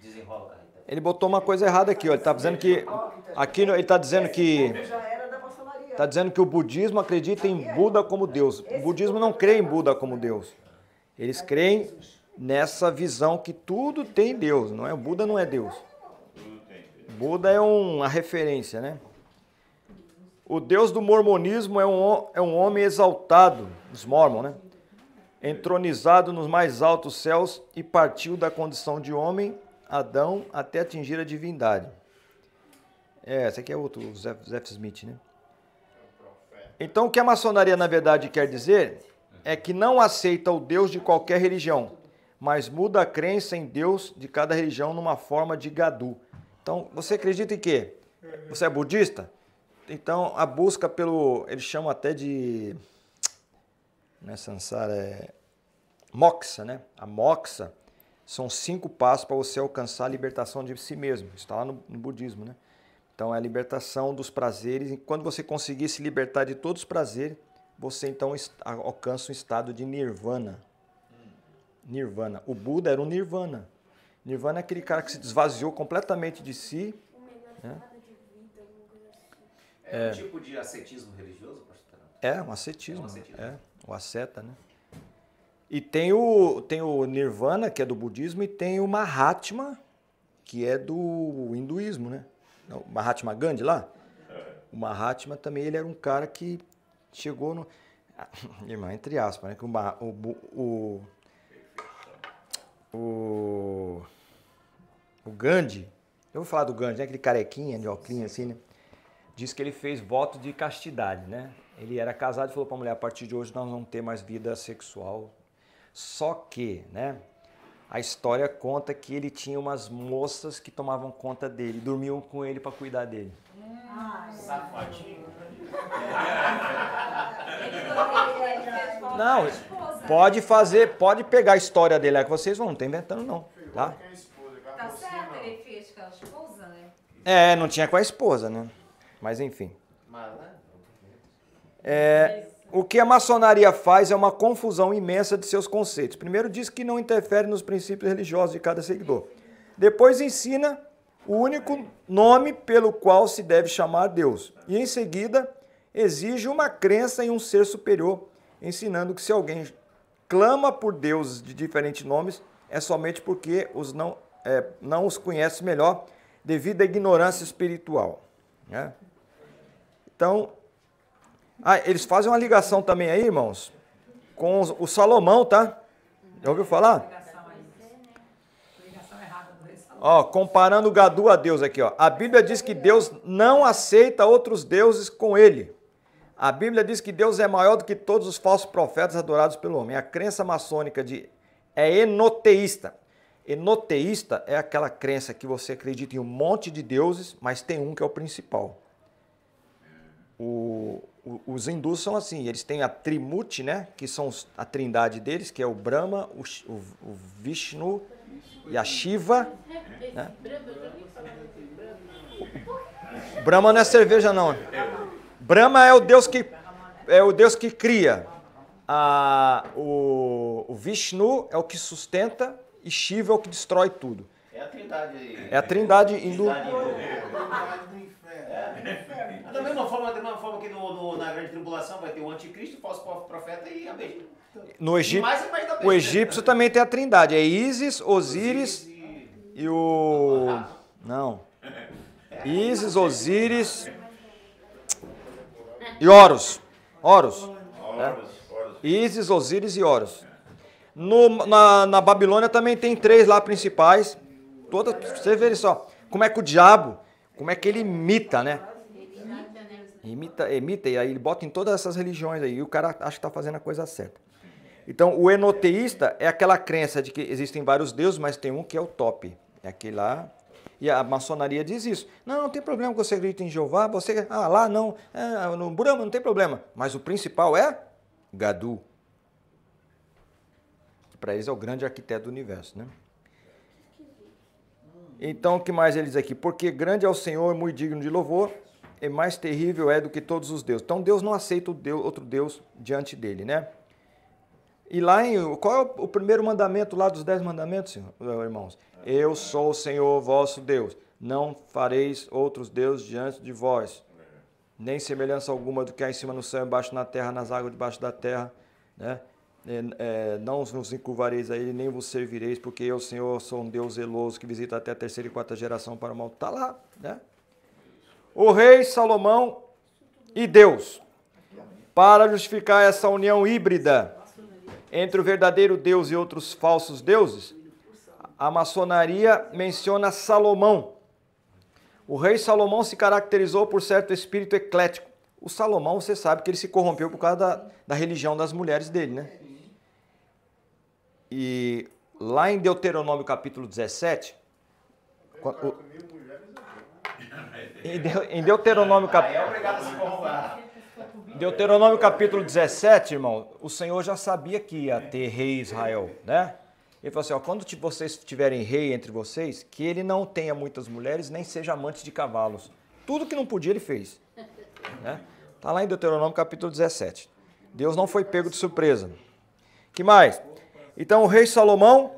Desenrola.
Ele botou uma coisa errada aqui, ó. Ele está dizendo que aqui ele está dizendo que o budismo acredita em Buda como Deus. O budismo não crê em Buda como Deus. Eles creem nessa visão que tudo tem Deus, não é? O Buda não é Deus. Buda é uma referência, né? O Deus do mormonismo é um homem exaltado, os mormons, né? Entronizado nos mais altos céus e partiu da condição de homem, Adão, até atingir a divindade. Esse aqui é outro, o Zeph Smith, né? Então, o que a maçonaria, na verdade, quer dizer é que não aceita o Deus de qualquer religião, mas muda a crença em Deus de cada religião numa forma de gadu. Então, você acredita em quê? Você é budista? Então, a busca eles chamam até de... Não é Sansara, é... Moksha, né? A Moksha são 5 passos para você alcançar a libertação de si mesmo. Isso está lá no budismo, né? Então, é a libertação dos prazeres. E quando você conseguir se libertar de todos os prazeres, você então alcança um estado de nirvana. Nirvana. O Buda era um nirvana. Nirvana é aquele cara que se esvaziou completamente de si. Né?
É um tipo de ascetismo religioso, pastor?
É, um ascetismo. O asceta, né? E tem o Nirvana, que é do budismo, e tem o Mahatma, que é do hinduísmo, né? O Mahatma Gandhi lá. O Mahatma também, ele era um cara que chegou no... Irmão, entre aspas, né? Que o Gandhi, eu vou falar do Gandhi, né? Aquele carequinha, de óculos assim, né? Diz que ele fez voto de castidade, né? Ele era casado e falou para a mulher, a partir de hoje nós não vamos ter mais vida sexual. Só que, né? A história conta que ele tinha umas moças que tomavam conta dele, dormiam com ele para cuidar dele.
Safadinho.
Não, pode pegar a história dele, é que vocês não estão inventando não, tá?
Tá certo, ele fez com a esposa, né?
É, não tinha com a esposa, né? Mas enfim. O que a maçonaria faz é uma confusão imensa de seus conceitos. Primeiro diz que não interfere nos princípios religiosos de cada seguidor. Depois ensina o único nome pelo qual se deve chamar Deus. E em seguida exige uma crença em um ser superior, ensinando que se alguém clama por deuses de diferentes nomes, é somente porque não os conhece melhor devido à ignorância espiritual. Né? Então, eles fazem uma ligação também aí, irmãos, com o Salomão, tá? Já ouviu falar? Ó, comparando o gadu a Deus aqui, ó. A Bíblia diz que Deus não aceita outros deuses com ele. A Bíblia diz que Deus é maior do que todos os falsos profetas adorados pelo homem. A crença maçônica é enoteísta. Enoteísta é aquela crença que você acredita em um monte de deuses, mas tem um que é o principal. Os hindus são assim, eles têm a Trimurti, né, que são a trindade deles, que é o Brahma, o Vishnu e a Shiva. Né? Brahma não é cerveja, não. Brahma é o Deus que cria. O Vishnu é o que sustenta e Shiva é o que destrói tudo.
É a trindade.
É a trindade indo...
Da mesma forma que na grande tribulação vai ter o anticristo, o falso profeta e a besta.
No Egito, o egípcio também tem a trindade. É Ísis, Osíris e o... Não. Ísis, Osíris e Horus. Horus. Ísis, Osíris e Horus. Na Babilônia também tem 3 lá principais. Você vê só como é que o diabo, como é que ele imita, né? Imita, e aí ele bota em todas essas religiões aí. E o cara acha que está fazendo a coisa certa. Então, o enoteísta é aquela crença de que existem vários deuses, mas tem um que é o top. É aquele lá. E a maçonaria diz isso. Não tem problema que você acredite em Jeová, você... lá não, no Brahma não tem problema. Mas o principal é Gadu. Para eles é o grande arquiteto do universo, né? Então, o que mais ele diz aqui? Porque grande é o Senhor, muito digno de louvor, e mais terrível é do que todos os deuses. Então, Deus não aceita outro Deus diante dele, né? E lá, qual é o primeiro mandamento lá dos 10 mandamentos, irmãos? Eu sou o Senhor vosso Deus. Não fareis outros deuses diante de vós. Nem semelhança alguma do que há em cima no céu, embaixo na terra, nas águas debaixo da terra. Né? Não vos encurvareis a ele, nem vos servireis, porque eu, Senhor, sou um Deus zeloso que visita até a 3ª e 4ª geração para o mal. Está lá, né? O rei Salomão e Deus, para justificar essa união híbrida entre o verdadeiro Deus e outros falsos deuses, a maçonaria menciona Salomão. O rei Salomão se caracterizou por certo espírito eclético. O Salomão, você sabe que ele se corrompeu por causa da religião das mulheres dele, né? E lá em Deuteronômio capítulo 17, em Deuteronômio capítulo 17, irmão, o Senhor já sabia que ia ter rei Israel, né? Ele falou assim, quando vocês tiverem rei entre vocês, que ele não tenha muitas mulheres, nem seja amante de cavalos. Tudo que não podia ele fez. Né? Está lá em Deuteronômio capítulo 17. Deus não foi pego de surpresa. Que mais? Então o rei Salomão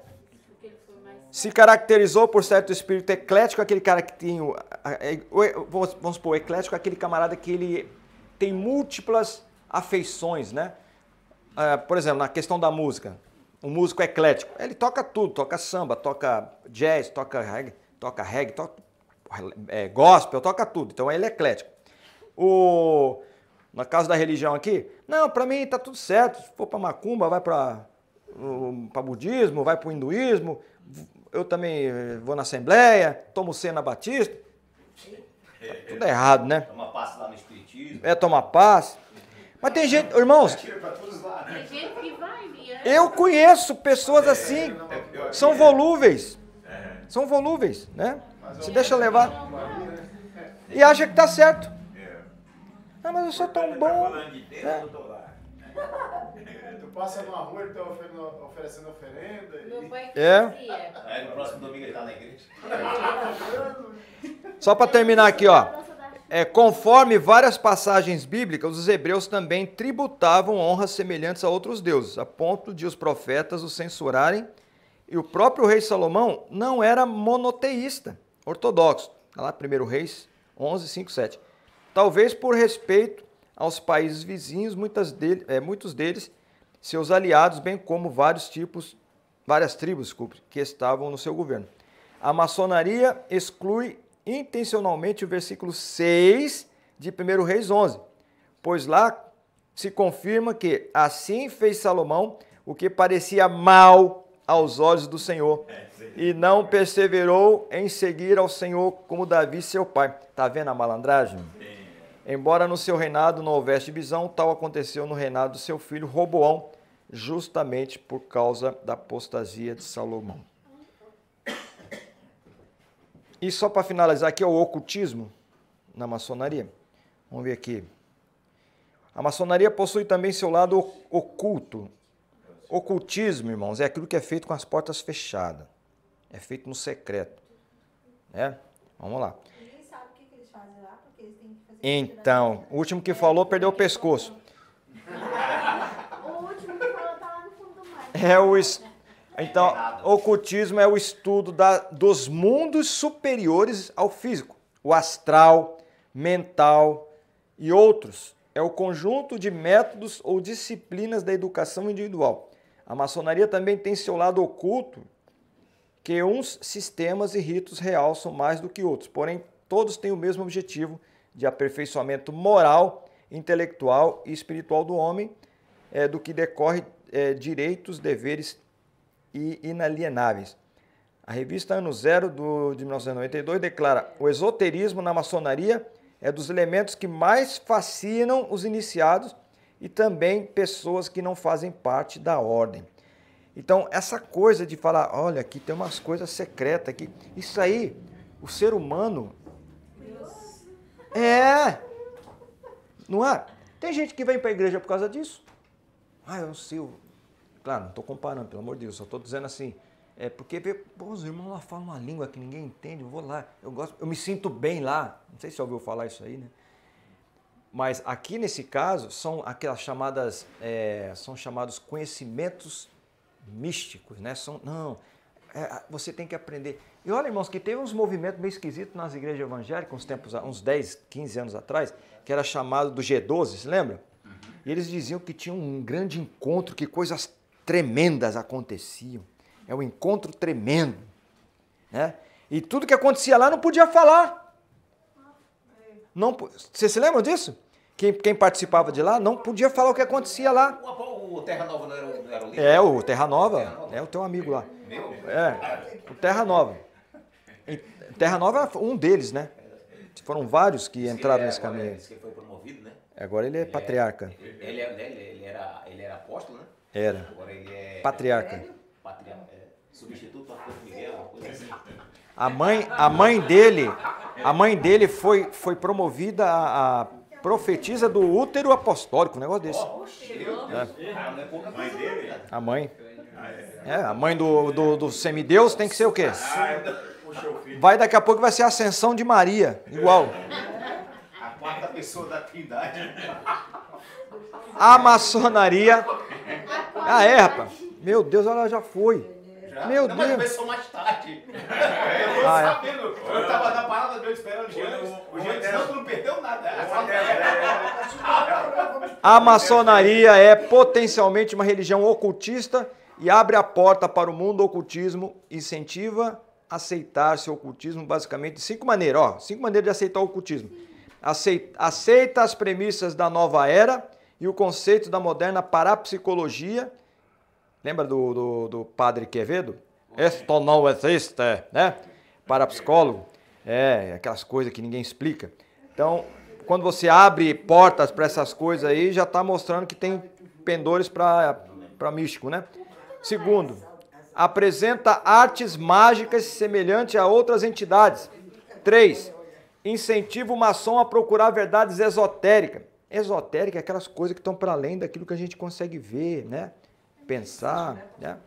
se caracterizou por certo espírito eclético, aquele cara que tem, vamos supor, eclético, aquele camarada que ele tem múltiplas afeições, né? Por exemplo, na questão da música, um músico eclético, ele toca tudo, toca samba, toca jazz, toca reggae, toca gospel, toca tudo, então ele é eclético. Na casa da religião aqui, não, para mim tá tudo certo, se for para macumba, vai para budismo, vai para o hinduísmo, eu também vou na Assembleia, tomo cena batista, tudo errado, né?
Toma passe lá no espiritismo.
Tomar passe. Mas tem gente, irmãos,
Tem gente que vai,
eu conheço pessoas assim, são volúveis, né? Se deixa levar e acha que tá certo. Mas eu sou tão bom.
Tu passa numa rua, ele está oferecendo oferenda.
Aí no próximo domingo ele está na igreja.
Só para terminar aqui, ó. Conforme várias passagens bíblicas, os hebreus também tributavam honras semelhantes a outros deuses, a ponto de os profetas os censurarem. E o próprio rei Salomão não era monoteísta, ortodoxo. Está lá 1 Reis 11, 5, 7. Talvez por respeito aos países vizinhos, muitos deles, seus aliados, bem como várias tribos que estavam no seu governo. A maçonaria exclui intencionalmente o versículo 6 de 1 Reis 11, pois lá se confirma que assim fez Salomão o que parecia mal aos olhos do Senhor e não perseverou em seguir ao Senhor como Davi, seu pai. Está vendo a malandragem? Embora no seu reinado não houvesse divisão, tal aconteceu no reinado do seu filho Roboão, justamente por causa da apostasia de Salomão. E só para finalizar aqui, o ocultismo na maçonaria. Vamos ver aqui. A maçonaria possui também seu lado oculto. Ocultismo, irmãos, é aquilo que é feito com as portas fechadas. É feito no secreto. Né? Vamos lá.
Ninguém sabe o que eles fazem lá, porque eles têm que fazer...
Então, o último que falou perdeu o pescoço.
O último que falou tá lá no fundo do mar.
Então, ocultismo é o estudo dos mundos superiores ao físico. O astral, mental e outros. É o conjunto de métodos ou disciplinas da educação individual. A maçonaria também tem seu lado oculto, que uns sistemas e ritos realçam mais do que outros. Porém, todos têm o mesmo objetivo de aperfeiçoamento moral, intelectual e espiritual do homem, do que decorre direitos, deveres e inalienáveis. A revista Ano Zero de 1992 declara: o esoterismo na maçonaria é dos elementos que mais fascinam os iniciados e também pessoas que não fazem parte da ordem. Então, essa coisa de falar, olha, aqui tem umas coisas secretas aqui, isso aí, o ser humano... Não é? Tem gente que vem para a igreja por causa disso. Eu não sei, claro, não estou comparando, pelo amor de Deus, só estou dizendo assim, porque os irmãos lá falam uma língua que ninguém entende, eu vou lá, eu me sinto bem lá, não sei se você ouviu falar isso aí, né? Mas aqui nesse caso, são aquelas chamadas, são chamados conhecimentos místicos, né? Você tem que aprender. E olha, irmãos, que teve uns movimentos meio esquisitos nas igrejas evangélicas, uns 10, 15 anos atrás, que era chamado do G12, se lembra? E eles diziam que tinha um grande encontro, que coisas tremendas aconteciam. É um encontro tremendo, né? E tudo que acontecia lá não podia falar. Você se lembra disso? Quem participava de lá não podia falar o que acontecia lá.
O Terra Nova não era o líder?
O Terra Nova, é o teu amigo lá. O Terra Nova. E Terra Nova é um deles, né? Foram vários que entraram nesse caminho.
Ele foi promovido, né?
Agora ele é patriarca.
Ele era apóstolo, né?
Era.
Agora ele é...
Patriarca.
Substituto do apóstolo Miguel, uma coisa assim.
A mãe dele foi promovida a profetisa do útero apostólico, um negócio desse. A mãe. A mãe do semideus tem que ser o quê? Daqui a pouco vai ser a ascensão de Maria, igual.
A quarta pessoa da Trindade.
A maçonaria. Rapaz. Meu Deus, ela já foi. Meu Deus.
Mas começou mais tarde. Eu tô sabendo. Eu tava na parada dele esperando o Jean. Tu não perdeu nada.
A maçonaria é potencialmente uma religião ocultista e abre a porta para o mundo do ocultismo, incentiva a aceitar-se o ocultismo basicamente de 5 maneiras. 5 maneiras de aceitar o ocultismo. Aceita as premissas da nova era e o conceito da moderna parapsicologia. Lembra do padre Quevedo? Esto não existe, né? Parapsicólogo. Aquelas coisas que ninguém explica. Então, quando você abre portas para essas coisas aí, já está mostrando que tem pendores para místico, né? Segundo, apresenta artes mágicas semelhantes a outras entidades. 3, incentiva o maçom a procurar verdades esotéricas. Esotérica é aquelas coisas que estão para além daquilo que a gente consegue ver, né? Pensar, né?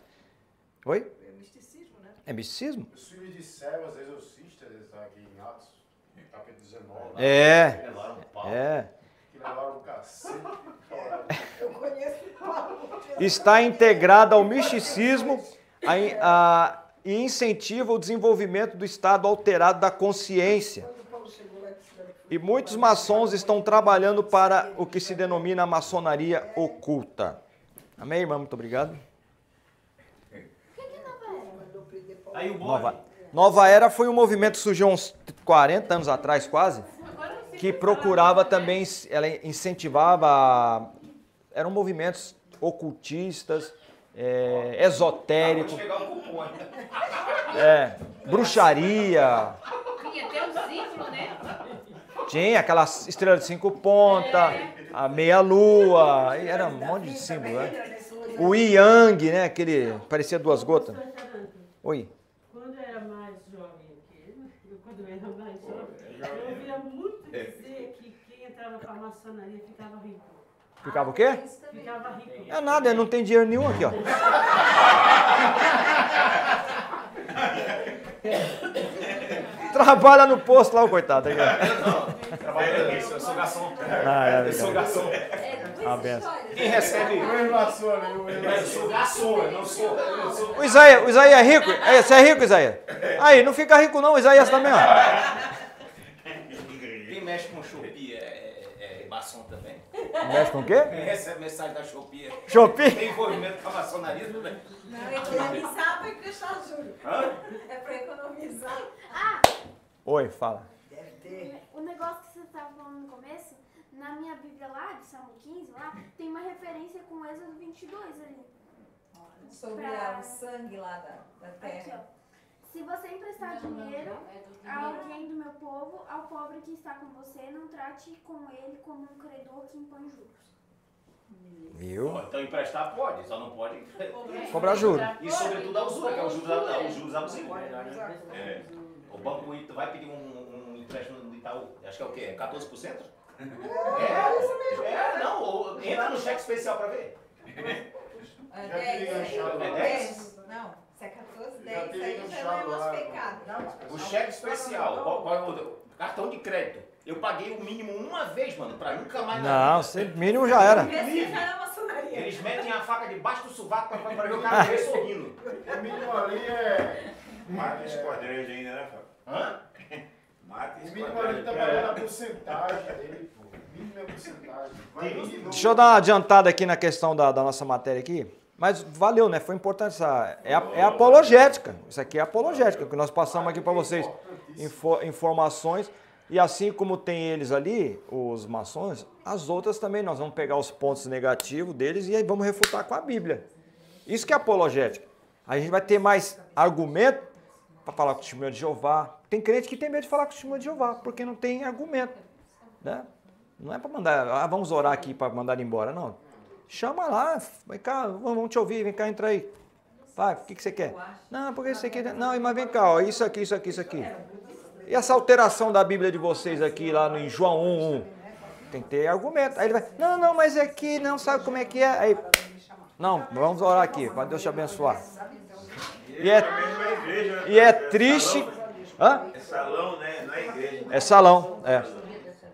Oi?
É misticismo, né?
É misticismo?
Os filmes de Céus, Exorcistas, aqui em Atos, capítulo 19. Que levaram o cacete. Eu conheço o Paulo.
Está integrada ao misticismo e incentiva o desenvolvimento do estado alterado da consciência. E muitos maçons estão trabalhando para o que se denomina a maçonaria oculta. Amém, irmã? Muito obrigado. Nova Era foi um movimento que surgiu uns 40 anos atrás, quase, que procurava também, ela incentivava, eram movimentos ocultistas, esotéricos, bruxaria.
Tinha até um símbolo, né?
Tinha aquela estrela de 5 pontas, a meia-lua, era um monte de símbolo, né? O Yang, né? Aquele, parecia 2 gotas. Oi.
Quando eu era mais jovem, quando eu era mais jovem, eu ouvia muito dizer que quem entrava para a maçonaria ficava rico.
Ficava o quê?
Ficava rico.
É nada, não tem dinheiro nenhum aqui, ó. Trabalha no posto lá, o coitado.
Eu não, trabalho aqui, eu sou garçom. Eu sou garçom.
A benção.
Quem recebe...
Eu
sou garçom, eu não sou...
O Isaías é rico? Você é rico, Isaías? Aí, não fica rico não, o Isaías também, ó.
Quem mexe com Shopee é maçom também.
Mexe com o quê?
Quem recebe mensagem da Shopee
Shopee?
tem envolvimento com a maçonarismo, né?
Não, economizar para emprestar juros. É para economizar.
Oi, fala.
Deve ter.
O negócio que você estava falando no começo, na minha Bíblia lá, de Salmo 15, lá, tem uma referência com Êxodo 22 ali.
Sobre o sangue lá da terra.
Aqui, ó. Se você emprestar dinheiro a alguém do meu povo, ao pobre que está com você, não trate com ele como um credor que impõe juros.
Viu?
Então emprestar pode, só não pode
Cobrar juros.
E sobretudo a usura, que é o juros abusivos. O banco vai pedir um empréstimo do Itaú, acho que é o quê? 14%? Não, entra no cheque especial para ver.
É 10. Não, se é 14, 10, aí já não é mais pecado.
O cheque especial, o cartão de crédito. Eu paguei o mínimo uma vez, mano, pra nunca mais...
Não, sempre mínimo já era.
Eles metem a faca debaixo do sovaco pra ver o cara ver sorrindo.
O mínimo ali é...
Mata esse quadrante ainda, né, Fábio?
Hã?
Mata
O
esse
mínimo ali
quadrante.
tá pagando a porcentagem dele, pô. O mínimo é a porcentagem. Vai vir de novo.
Deixa eu dar uma adiantada aqui na questão da nossa matéria aqui. Mas valeu, né? Foi importante essa... É apologética. Isso aqui é apologética, que nós passamos aqui para vocês. Informações. E assim como tem eles ali, os maçons, as outras também nós vamos pegar os pontos negativos deles e aí vamos refutar com a Bíblia. Isso que é apologética. Aí a gente vai ter mais argumento para falar com o testemunho de Jeová. Tem crente que tem medo de falar com o testemunho de Jeová, porque não tem argumento. Né? Não é para mandar, vamos orar aqui para mandar embora, não. Chama lá, vem cá, vamos te ouvir, vem cá, entra aí. Vai, o que você quer? Não, porque você quer... Não, mas vem cá, ó, isso aqui, isso aqui, isso aqui. E essa alteração da Bíblia de vocês aqui, lá no João 1:1? Tem que ter argumento. Aí ele vai, não, mas aqui não sabe como é que é. Aí, não, vamos orar aqui, para Deus te abençoar. E é triste... Hã?
É salão, né? Não é igreja.
É salão, é.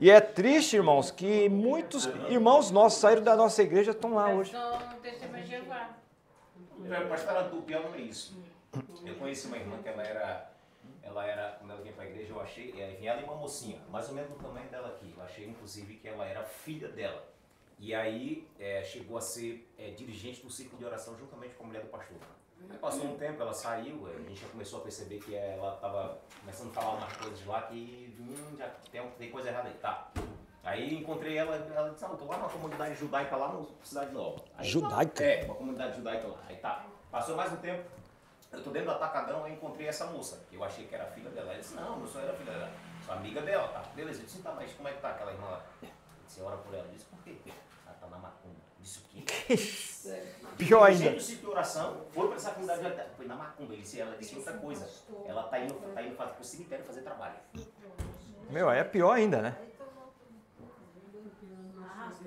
E é triste, irmãos, que muitos irmãos nossos saíram da nossa igreja e estão lá hoje.
Testemunho de Jeová.
Pastor, o pior não é isso. Eu conheci uma irmã que ela era, quando ela vinha para a igreja, eu achei, ela e uma mocinha, mais ou menos do tamanho dela aqui. Eu achei, inclusive, que ela era filha dela. E aí chegou a ser dirigente do ciclo de oração juntamente com a mulher do pastor. Aí passou um tempo, ela saiu, a gente já começou a perceber que ela estava começando a falar umas coisas lá que já tem coisa errada aí, tá. Aí encontrei ela disse, não, tô lá numa comunidade judaica lá no Cidade Nova. Aí,
Judaica?
Uma comunidade judaica lá. Aí tá, passou mais um tempo, eu tô dentro do atacadão, aí encontrei essa moça, que eu achei que era filha dela. Ela disse, não sou era filha dela, sou amiga dela, tá. Beleza, eu disse, tá, mas como é que tá aquela irmã lá? Eu disse, ora por ela. Eu disse, por quê? Ela tá na macumba. Disse o quê?
Pior ainda.
Do ciclo de oração, foi para essa comunidade judaica. Foi na macumba. Ela disse outra coisa. Ela tá indo pro cemitério fazer trabalho.
Meu, é pior ainda, né?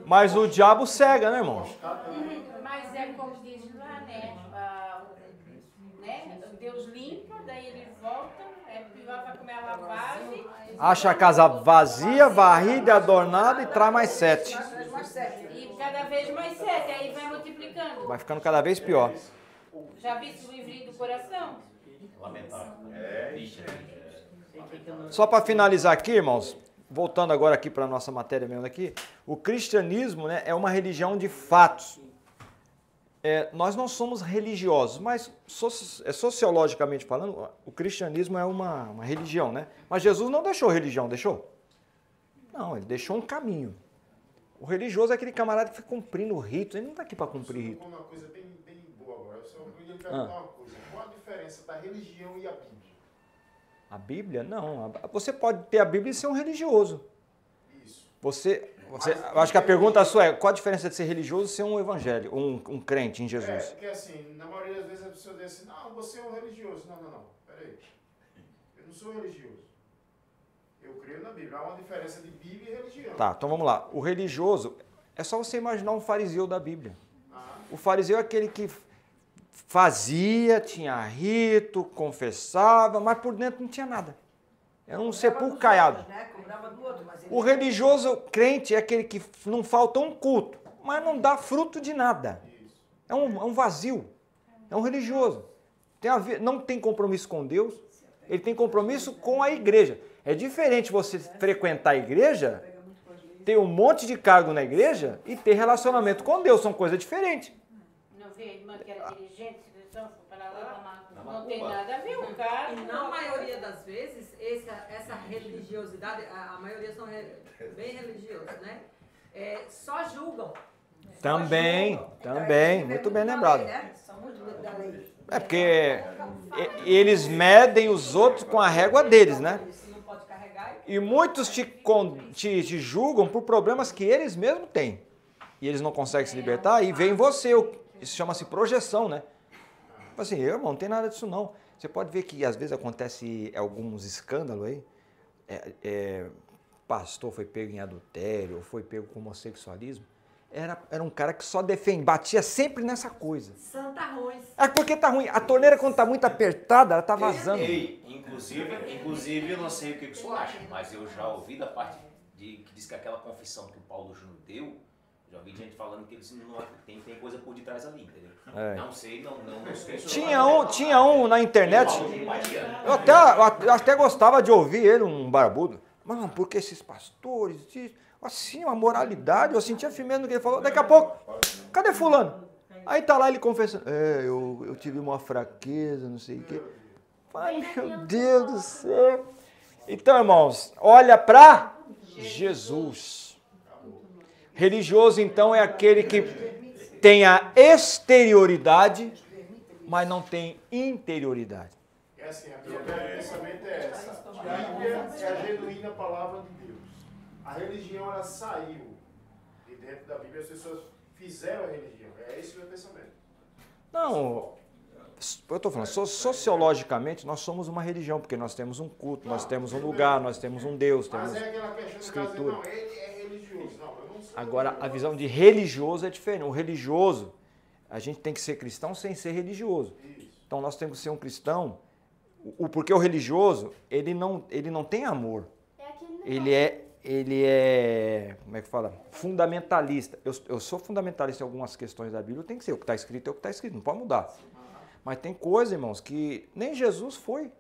Mas o diabo cega, né, irmão?
Mas é como diz lá, né? Deus limpa, daí ele volta, vai comer a lavagem.
Acha a casa vazia, varrida, adornada e traz mais 7.
E cada vez mais 7, aí vai multiplicando.
Vai ficando cada vez pior.
Já viste o livrinho do coração?
Lamentável.
Só para finalizar aqui, irmãos, voltando agora aqui para a nossa matéria mesmo aqui, o cristianismo, né, é uma religião de fatos. Nós não somos religiosos, mas sociologicamente falando, o cristianismo é uma religião, né? Mas Jesus não deixou religião, deixou? Não, ele deixou um caminho. O religioso é aquele camarada que fica cumprindo o rito, ele não está aqui para cumprir rito.
Uma coisa bem boa agora, eu só queria perguntar uma coisa, qual a diferença da religião e a Bíblia?
A Bíblia? Não, você pode ter a Bíblia e ser um religioso.
Isso.
Eu acho que a pergunta sua é, qual a diferença de ser religioso e ser um evangélico, um crente em Jesus?
Porque assim, na maioria das vezes a pessoa diz assim, não, você é um religioso. Não, peraí. Eu não sou religioso. Eu creio na Bíblia. Há uma diferença de Bíblia e religião.
Tá, então vamos lá. O religioso, é só você imaginar um fariseu da Bíblia. O fariseu é aquele que fazia, tinha rito, confessava, mas por dentro não tinha nada. É um sepulcro caiado. O religioso crente é aquele que não falta um culto, mas não dá fruto de nada. É um vazio. É um religioso. Não tem compromisso com Deus, ele tem compromisso com a igreja. É diferente você frequentar a igreja, ter um monte de cargo na igreja e ter relacionamento com Deus. São coisas diferentes.
Não vê a irmã que era dirigente, para lá, não tem nada a ver o cara.
E na maioria das vezes, essa religiosidade, a maioria são bem religiosos, né? Só julgam.
Também, muito bem lembrado. É porque eles medem os outros com a régua deles, né? E muitos te julgam por problemas que eles mesmos têm. E eles não conseguem se libertar e vem você. Isso chama-se projeção, né? Assim, irmão, não tem nada disso não. Você pode ver que às vezes acontece alguns escândalos aí. Pastor foi pego em adultério, ou foi pego com homossexualismo. Era um cara que só batia sempre nessa coisa.
Tá ruim.
É porque tá ruim. A torneira, quando tá muito apertada, ela tá vazando.
Inclusive, eu não sei o que você acha, mas eu já ouvi da parte que diz que aquela confissão que o Paulo Júnior deu, já ouvi gente falando que tem coisa por detrás ali, entendeu? Não sei, não sei.
Tinha um na internet, eu até gostava de ouvir ele, um barbudo. Mano, porque esses pastores, assim, uma moralidade, eu sentia firmeza no que ele falou. Daqui a pouco, cadê fulano? Aí tá lá ele confessando, eu tive uma fraqueza, não sei o quê. Ai, meu Deus do céu. Então, irmãos, olha para Jesus. Religioso, então, é aquele que tem a exterioridade, mas não tem interioridade.
É assim, a minha pensamento é essa. A Bíblia é a genuína palavra de Deus. A religião, ela saiu de dentro da Bíblia, as pessoas fizeram a religião. É esse o meu pensamento.
Não, eu estou falando, sociologicamente nós somos uma religião, porque nós temos um culto, nós temos um lugar, nós temos um Deus, temos escritura.
Não, ele é religioso. Não, eu não sou.
Agora, a visão de religioso é diferente. O religioso, a gente tem que ser cristão sem ser religioso. Então nós temos que ser um cristão, porque o religioso, ele não tem amor. Ele é, como é que fala? Fundamentalista. Eu sou fundamentalista em algumas questões da Bíblia, tem que ser. O que está escrito é o que está escrito, não pode mudar. Mas tem coisa, irmãos, que nem Jesus foi.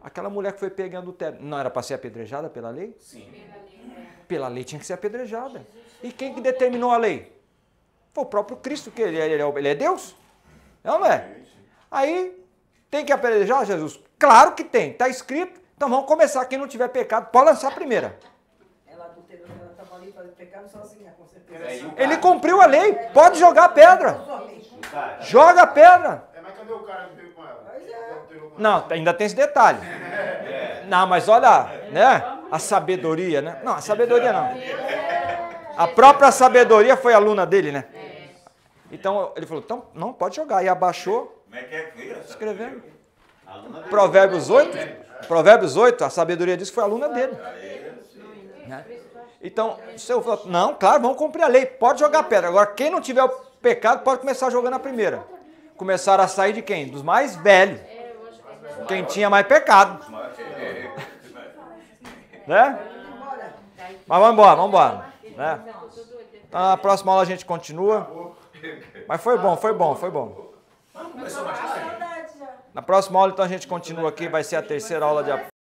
Aquela mulher que foi pegando o teto, não era para ser apedrejada pela lei?
Sim.
Pela lei tinha que ser apedrejada. E quem que determinou a lei? Foi o próprio Cristo, que ele é Deus. Não é? Aí, tem que apedrejar Jesus? Claro que tem, está escrito. Então vamos começar, quem não tiver pecado, pode lançar a primeira. Ele cumpriu a lei, pode jogar a pedra. Joga a pedra.
Mas cadê o cara que veio com ela?
Não, ainda tem esse detalhe. Não, mas olha, né? A sabedoria, né? Não, a sabedoria não. A própria sabedoria foi aluna dele, né? Então ele falou, então não, pode jogar. E abaixou, escrevendo. Provérbios 8, a sabedoria diz que foi aluna dele. Né? Então, o senhor falou, não, claro, vamos cumprir a lei, pode jogar pedra. Agora, quem não tiver o pecado, pode começar jogando a primeira. Começaram a sair de quem? Dos mais velhos. Quem tinha mais pecado. Né? Mas vamos embora. Né? Então, na próxima aula a gente continua. Mas foi bom. Na próxima aula, então, a gente continua aqui, vai ser a terceira aula